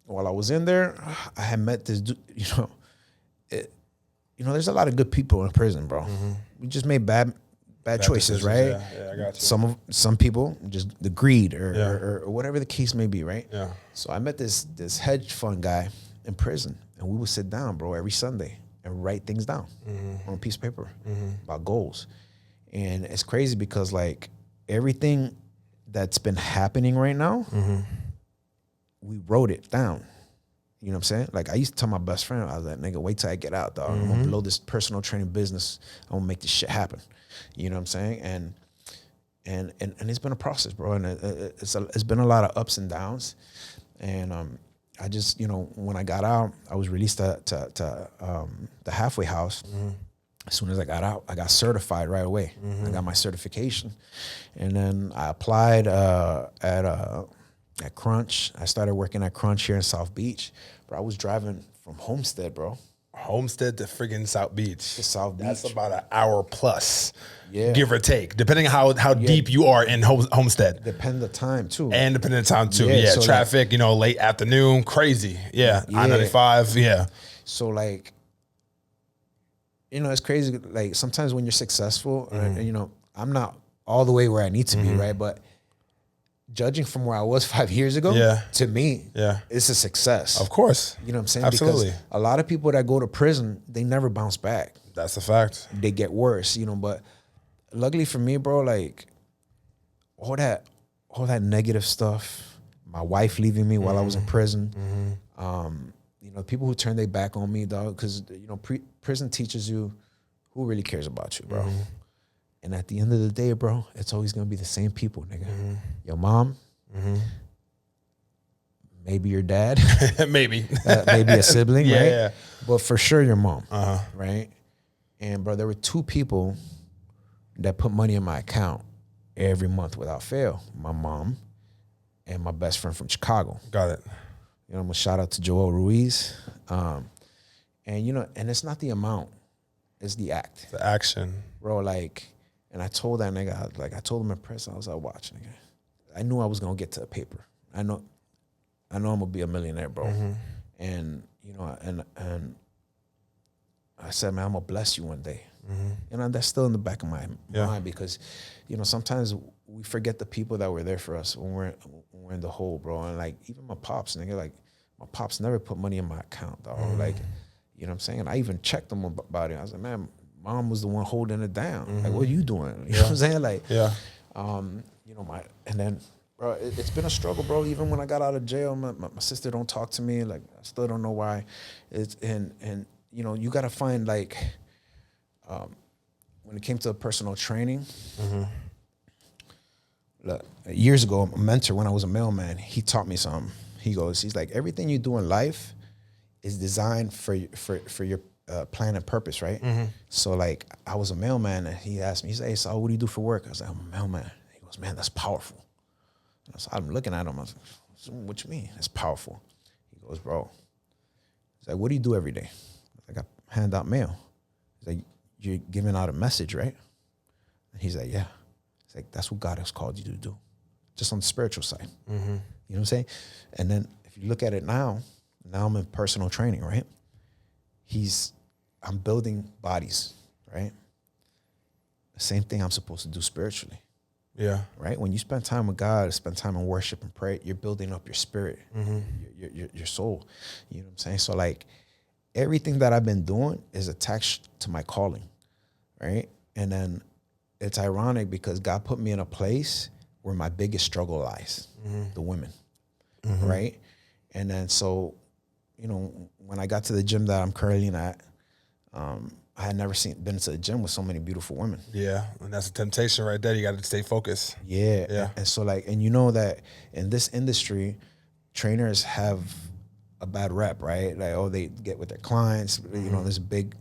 while I was in there, I had met this dude. You know, there's a lot of good people in prison, bro. We just made bad choices, right? Yeah, I got you. Some people just the greed or whatever the case may be, right? So I met this hedge fund guy in prison, and we would sit down, bro, every Sunday and write things down on a piece of paper about goals. And it's crazy because like everything that's been happening right now, we wrote it down. You know what I'm saying? Like I used to tell my best friend, I was like, nigga, wait till I get out, dog. I'm gonna blow this personal training business. I'm gonna make this shit happen. You know what I'm saying? And it's been a process, bro. And it's been a lot of ups and downs. And I just, you know, when I got out, I was released to the halfway house. As soon as I got out, I got certified right away. I got my certification. And then I applied at Crunch. I started working at Crunch here in South Beach. Bro, I was driving from Homestead, bro. Homestead to friggin' South Beach. To South Beach. That's about an hour plus, Yeah. give or take, depending on how deep you are in Homestead. Depend the time too. And depending on time too. Yeah, Yeah, so traffic, you know, late afternoon, crazy. Yeah, I-95, yeah. So like, you know, it's crazy. Like sometimes when you're successful, you know, I'm not all the way where I need to be, right? But judging from where I was 5 years ago, to me, it's a success. Of course. You know what I'm saying? Absolutely. Because a lot of people that go to prison, they never bounce back. That's a fact. They get worse, you know. But luckily for me, bro, like all that negative stuff, my wife leaving me while I was in prison, you know, people who turn their back on me, dog, because, you know, prison teaches you who really cares about you, bro. And at the end of the day, bro, it's always going to be the same people, nigga. Your mom, maybe your dad, maybe a sibling, right? Yeah. But for sure your mom, right? And, bro, there were two people that put money in my account every month without fail. My mom and my best friend from Chicago. Got it. You know, I'm going to shout out to Joel Ruiz. And, you know, and it's not the amount, it's the act. The action. Bro, like... And I told that nigga, I told him in prison, I was like, watch, nigga. I knew I was gonna get to a paper. I know I'm gonna be a millionaire, bro. And, you know, and I said, man, I'm gonna bless you one day. And that's still in the back of my mind because, you know, sometimes we forget the people that were there for us when we're in the hole, bro. And like, even my pops, nigga, like, my pops never put money in my account, dog. Like, you know what I'm saying? I even checked them about it. I was like, man, Mom was the one holding it down. Like, what are you doing? You know what I'm saying? Like, you know, and then, bro, it's been a struggle, bro. Even when I got out of jail, my sister don't talk to me. Like, I still don't know why. And you know, you got to find, like, when it came to personal training, look, years ago, a mentor, when I was a mailman, he taught me something. He's like, everything you do in life is designed for your plan and purpose, right? So like, I was a mailman and he asked me, he said, hey, Saul, what do you do for work? I was like, I'm a mailman. He goes, man, that's powerful. So I'm looking at him, I was like, what you mean? That's powerful. He goes, bro. He's like, what do you do every day? I got hand out mail. He's like, you're giving out a message, right? And he's like, yeah. He's like, that's what God has called you to do. Just on the spiritual side. You know what I'm saying? And then if you look at it now I'm in personal training, right? I'm building bodies, right? The same thing I'm supposed to do spiritually. Yeah. Right? When you spend time with God, spend time in worship and pray, you're building up your spirit, your soul. You know what I'm saying? So like, everything that I've been doing is attached to my calling, right? And then it's ironic because God put me in a place where my biggest struggle lies, the women, right? And then so, you know, when I got to the gym that I'm currently at, I had never been to a gym with so many beautiful women. Yeah, and that's a temptation right there. You got to stay focused. Yeah. And so like, and you know that in this industry, trainers have a bad rep, right? Like, oh, they get with their clients, you know, there's a big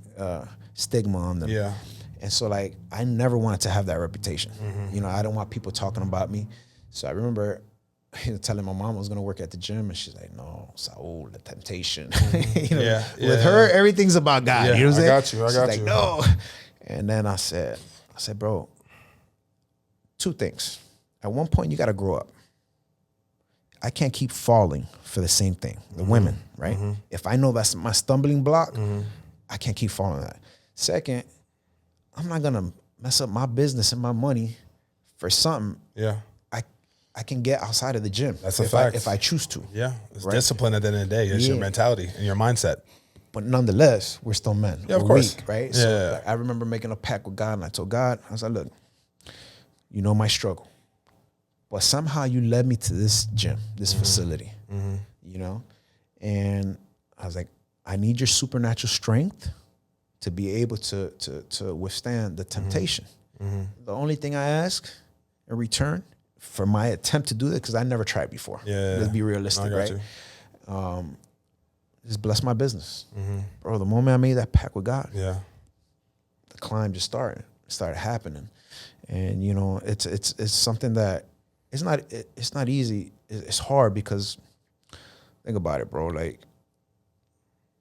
stigma on them. Yeah. And so like, I never wanted to have that reputation. You know, I don't want people talking about me. So I remember telling my mom I was going to work at the gym, and she's like, no, Saul, the temptation. You know, with her, everything's about God. You know what I'm saying? I got you. No. And then I said, bro, two things. At one point, you got to grow up. I can't keep falling for the same thing, the women, right? If I know that's my stumbling block, I can't keep falling that. Second, I'm not going to mess up my business and my money for something I can get outside of the gym. That's a fact. If I choose to. Yeah. It's discipline at the end of the day. It's your mentality and your mindset. But nonetheless, we're still men. Yeah, of course. Weak, right? Yeah. So like, I remember making a pact with God, and I told God, I was like, look, you know my struggle. But somehow you led me to this gym, this facility, you know? And I was like, I need your supernatural strength to be able to withstand the temptation. The only thing I ask in return for my attempt to do that, because I never tried before. Let's be realistic, right? Just bless my business. Bro, the moment I made that pact with God, the climb just started happening. And you know, it's something that it's not easy. It's hard because think about it, bro. Like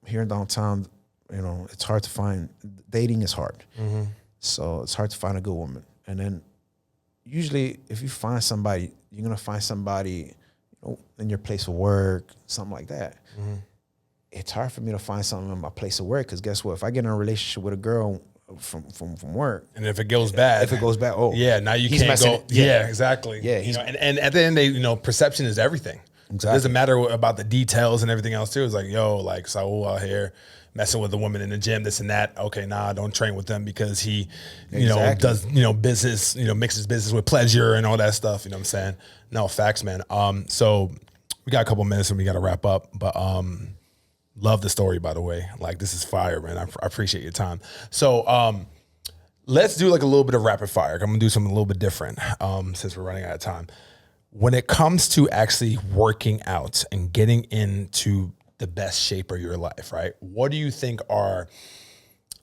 here in downtown, you know, it's hard to find, dating is hard. So it's hard to find a good woman. And then usually if you find somebody, you're going to find somebody, you know, in your place of work, something like that. It's hard for me to find something in my place of work, because guess what? If I get in a relationship with a girl from work, and if it goes bad, oh yeah, now you can't go. Yeah, exactly. Yeah, you know, and at the end, they, you know, perception is everything. Exactly. It doesn't matter about the details and everything else too. It's like, yo, like Saul out here messing with a woman in the gym, this and that. Okay, nah, don't train with them because he, you know, does, you know, business, you know, mixes business with pleasure and all that stuff. You know what I'm saying? No, facts, man. So we got a couple minutes and we got to wrap up, but love the story, by the way. Like, this is fire, man. I appreciate your time. So let's do like a little bit of rapid fire. I'm gonna do something a little bit different since we're running out of time. When it comes to actually working out and getting into the best shape of your life, right? What do you think are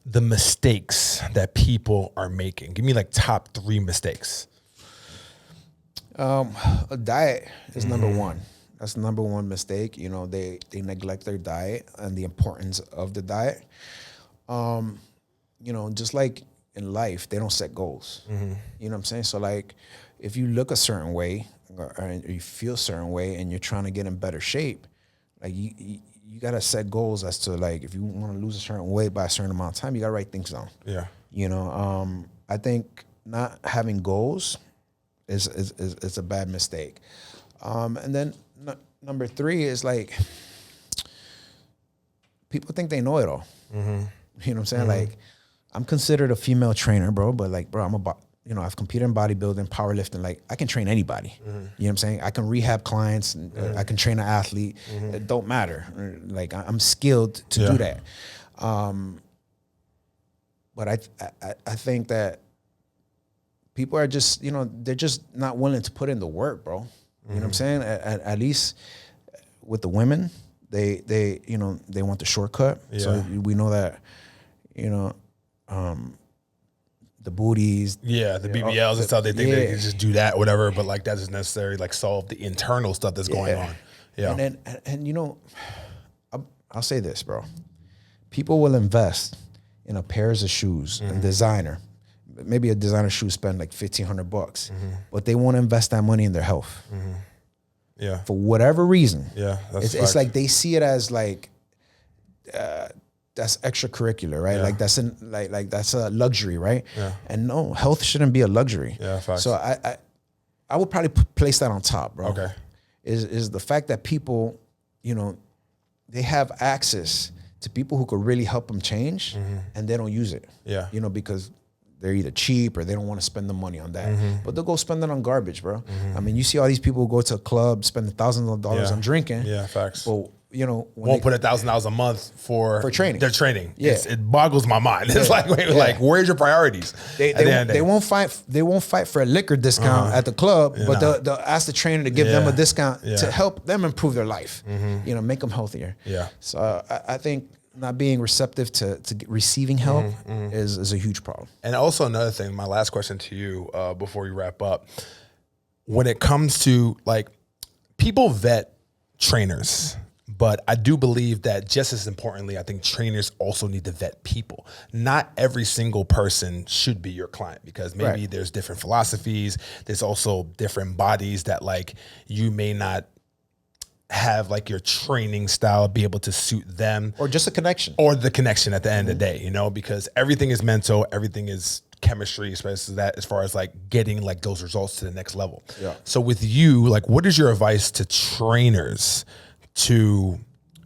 the mistakes that people are making? Give me like top 3 mistakes. A diet is number one. That's the number one mistake. You know, they neglect their diet and the importance of the diet. You know, just like in life, they don't set goals. You know what I'm saying? So like, if you look a certain way or you feel a certain way and you're trying to get in better shape, like you gotta set goals as to, like, if you want to lose a certain weight by a certain amount of time, you gotta write things down. Yeah. You know, I think not having goals is a bad mistake. And then number 3 is like, people think they know it all. You know what I'm saying? Like, I'm considered a female trainer, bro, but like, bro, you know, I've competed in bodybuilding, powerlifting. Like, I can train anybody. You know what I'm saying? I can rehab clients. And, I can train an athlete. It don't matter. Like, I'm skilled to do that. But I think that people are just, you know, they're just not willing to put in the work, bro. You know what I'm saying? At least with the women, they you know, they want the shortcut. So we know that, you know, the booties. The BBLs and stuff, they think they can just do that, whatever, but like that doesn't necessarily like solve the internal stuff that's going on. And you know, I'll say this, bro. People will invest in a pairs of shoes, and designer. Maybe a designer shoe spend like $1,500, but they won't invest that money in their health. For whatever reason. It's like they see it as like that's extracurricular, right? Like that's that's a luxury, right? And no, health shouldn't be a luxury. So I would probably place that on top, bro. Is the fact that people, you know, they have access to people who could really help them change, and they don't use it. You know, because they're either cheap or they don't want to spend the money on that. But they'll go spend it on garbage, bro. I mean, you see all these people who go to a club, spend thousands of dollars on drinking. Facts. But, you know, won't put $1,000 a month for training. Their training. It boggles my mind. It's like, like, where's your priorities? They won't fight. They won't fight for a liquor discount at the club, but they'll ask the trainer to give them a discount to help them improve their life. You know, make them healthier. So I think not being receptive to receiving help is a huge problem. And also another thing, my last question to you before we wrap up, when it comes to like, people vet trainers, but I do believe that just as importantly, I think trainers also need to vet people. Not every single person should be your client, because maybe there's different philosophies. There's also different bodies that like you may not have like your training style be able to suit them, or just a connection, or the connection at the end of the day, you know, because everything is mental, everything is chemistry, especially that as far as like getting like those results to the next level. So with you, like, what is your advice to trainers to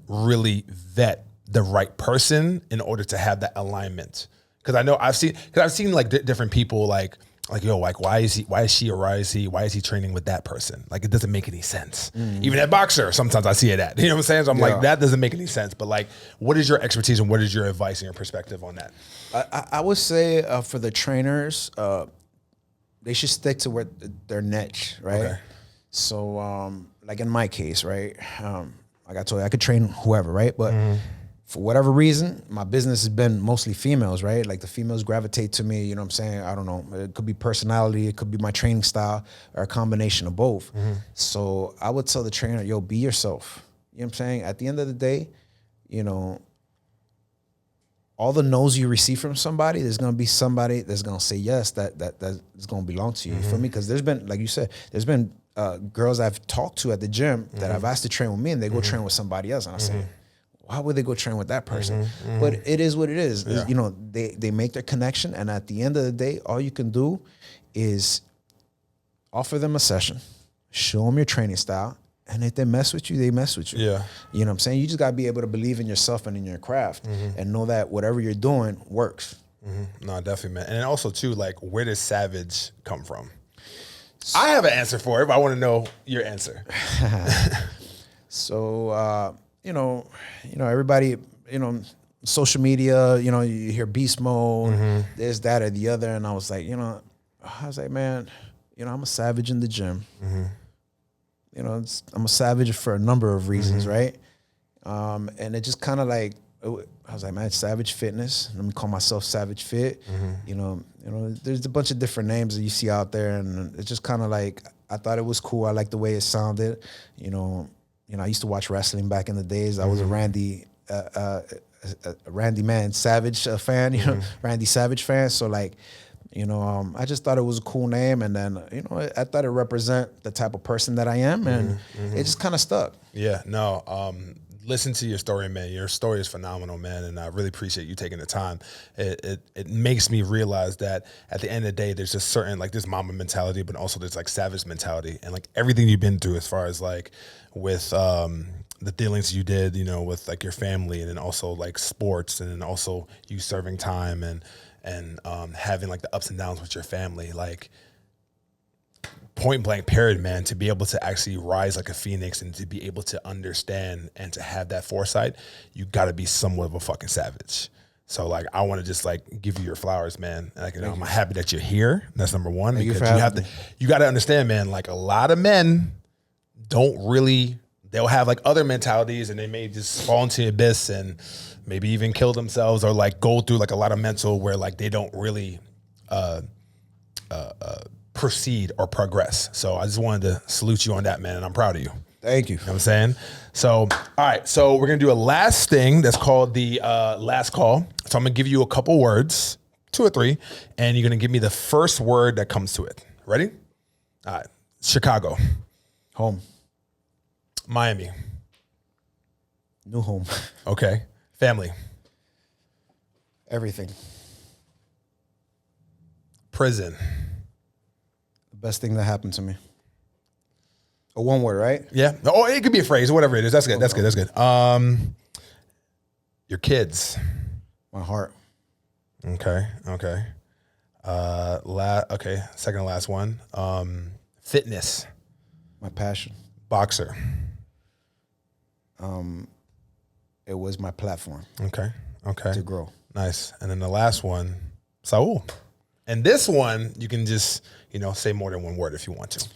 really vet the right person in order to have that alignment? Because I know I've seen like different people like, yo, like, why is he training with that person? Like, it doesn't make any sense. Even at boxer, sometimes I see it at, you know what I'm saying? So I'm like, that doesn't make any sense. But like, what is your expertise and what is your advice and your perspective on that? I would say for the trainers, they should stick to where their niche, right? So like in my case, right? Like I told you, I could train whoever, right? But for whatever reason, my business has been mostly females, right? Like the females gravitate to me, you know what I'm saying? I don't know. It could be personality, it could be my training style, or a combination of both. So I would tell the trainer, yo, be yourself. You know what I'm saying? At the end of the day, you know, all the no's you receive from somebody, there's gonna be somebody that's gonna say yes that is gonna belong to you. You feel me? Because there's been, like you said, there's been girls I've talked to at the gym that I've asked to train with me, and they go train with somebody else, and I say, why would they go train with that person? But it is what it is. Yeah. You know, they make their connection, and at the end of the day, all you can do is offer them a session, show them your training style, and if they mess with you, they mess with you. Yeah. You know what I'm saying? You just got to be able to believe in yourself and in your craft and know that whatever you're doing works. No, definitely, man. And also, too, like, where does savage come from? I have an answer for it, but I want to know your answer. So, you know, everybody, you know, social media, you know, you hear beast mode, this, that, or the other. And I was like, man, you know, I'm a savage in the gym. You know, I'm a savage for a number of reasons, right? And it just kind of like, I was like, man, Savage Fitness. Let me call myself Savage Fit. You know, there's a bunch of different names that you see out there, and it's just kind of like, I thought it was cool. I liked the way it sounded. You know, I used to watch wrestling back in the days. I was a Randy Man Savage fan, you know, Randy Savage fan. So like, you know, I just thought it was a cool name, and then, you know, I thought it represent the type of person that I am, and it just kind of stuck. Yeah, no, listen to your story, man. Your story is phenomenal, man, and I really appreciate you taking the time. It makes me realize that at the end of the day, there's just certain, like, this mama mentality, but also there's like savage mentality, and like everything you've been through as far as like with the dealings you did, you know, with like your family, and then also like sports, and then also you serving time and having like the ups and downs with your family, like point blank period, man, to be able to actually rise like a phoenix and to be able to understand and to have that foresight, you got to be somewhat of a fucking savage. So like, I want to just like give you your flowers, man. Like, you know, I'm happy that you're here. That's number one. Because you got to understand, man, like a lot of men don't really, they'll have like other mentalities, and they may just fall into the abyss and maybe even kill themselves, or like go through like a lot of mental where like they don't really proceed or progress. So I just wanted to salute you on that, man, and I'm proud of you. Thank you. You know what I'm saying? So, all right, so we're gonna do a last thing that's called the last call. So I'm gonna give you a couple words, 2 or 3, and you're gonna give me the first word that comes to it. Ready? All right. Chicago. Home. Miami. New home. Okay. Family. Everything. Prison. The best thing that happened to me. A one word, right? Yeah. Oh, it could be a phrase, whatever it is. That's good. That's good. That's good. Your kids. My heart. Okay. Okay. Okay. Second to last one. Fitness. My passion. Boxer. It was my platform. Okay. Okay. To grow. Nice. And then the last one, Saul. And this one, you can just, you know, say more than one word if you want to.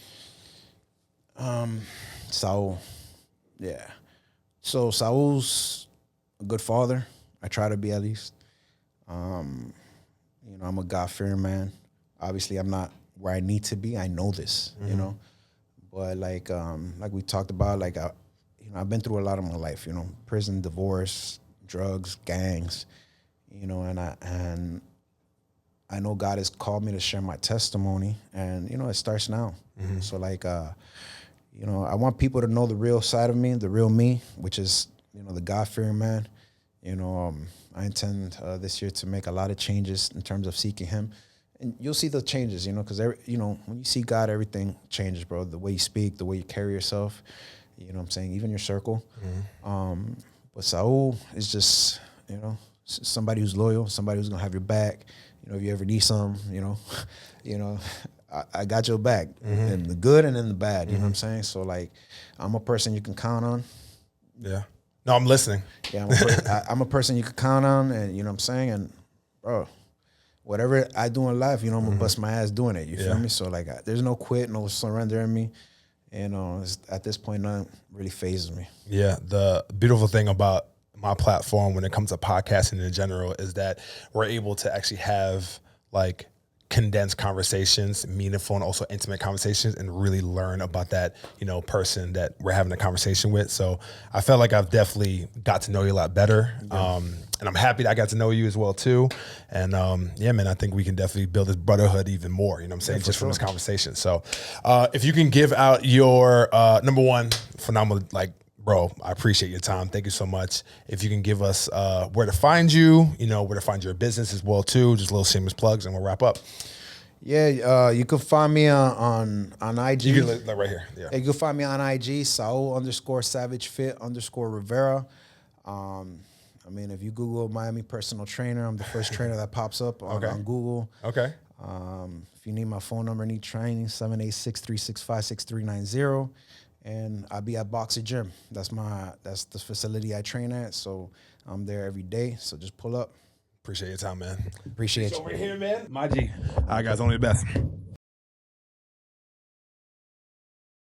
Saul. Yeah. So Saul's a good father. I try to be, at least. You know, I'm a God-fearing man. Obviously, I'm not where I need to be. I know this, you know. But like we talked about, like, I've been through a lot of my life, you know, prison, divorce, drugs, gangs, you know, and I know God has called me to share my testimony, and, you know, it starts now. So like, you know, I want people to know the real side of me, the real me, which is, you know, the God-fearing man. You know, I intend this year to make a lot of changes in terms of seeking him. And you'll see the changes, you know, because, you know, when you see God, everything changes, bro. The way you speak, the way you carry yourself, you know what I'm saying, even your circle. But Saul is just, you know, somebody who's loyal, somebody who's going to have your back. You know, if you ever need something, you know, I got your back in the good and in the bad, you know what I'm saying? So, like, I'm a person you can count on. Yeah. No, I'm listening. Yeah, I'm a person you can count on, and, you know what I'm saying? And, bro, whatever I do in life, you know, I'm going to bust my ass doing it, you feel me? So, like, there's no quit, no surrender in me. You know, at this point, nothing really phases me. Yeah, the beautiful thing about my platform when it comes to podcasting in general is that we're able to actually have, like, condensed conversations, meaningful and also intimate conversations, and really learn about that, person that we're having a conversation with. So I felt like I've definitely got to know you a lot better. And I'm happy that I got to know you as well too. And yeah, man, I think we can definitely build this brotherhood even more, you know what I'm saying? Just from this conversation. So if you can give out your number one, phenomenal, bro, I appreciate your time. Thank you so much. If you can give us where to find you, where to find your business as well too, just little shameless plugs, and we'll wrap up. Yeah, you can find me on IG. You can look right here. Yeah. You can find me on IG, Saul_SavageFit_Rivera. I mean, if you Google Miami personal trainer, I'm the first trainer that pops up on Google. Okay. If you need my phone number, need training, 786-365-6390. And I'll be at Boxer Gym. That's the facility I train at. So I'm there every day. So just pull up. Appreciate your time, man. Appreciate you. Over here, man. My G. All right, guys, only the best.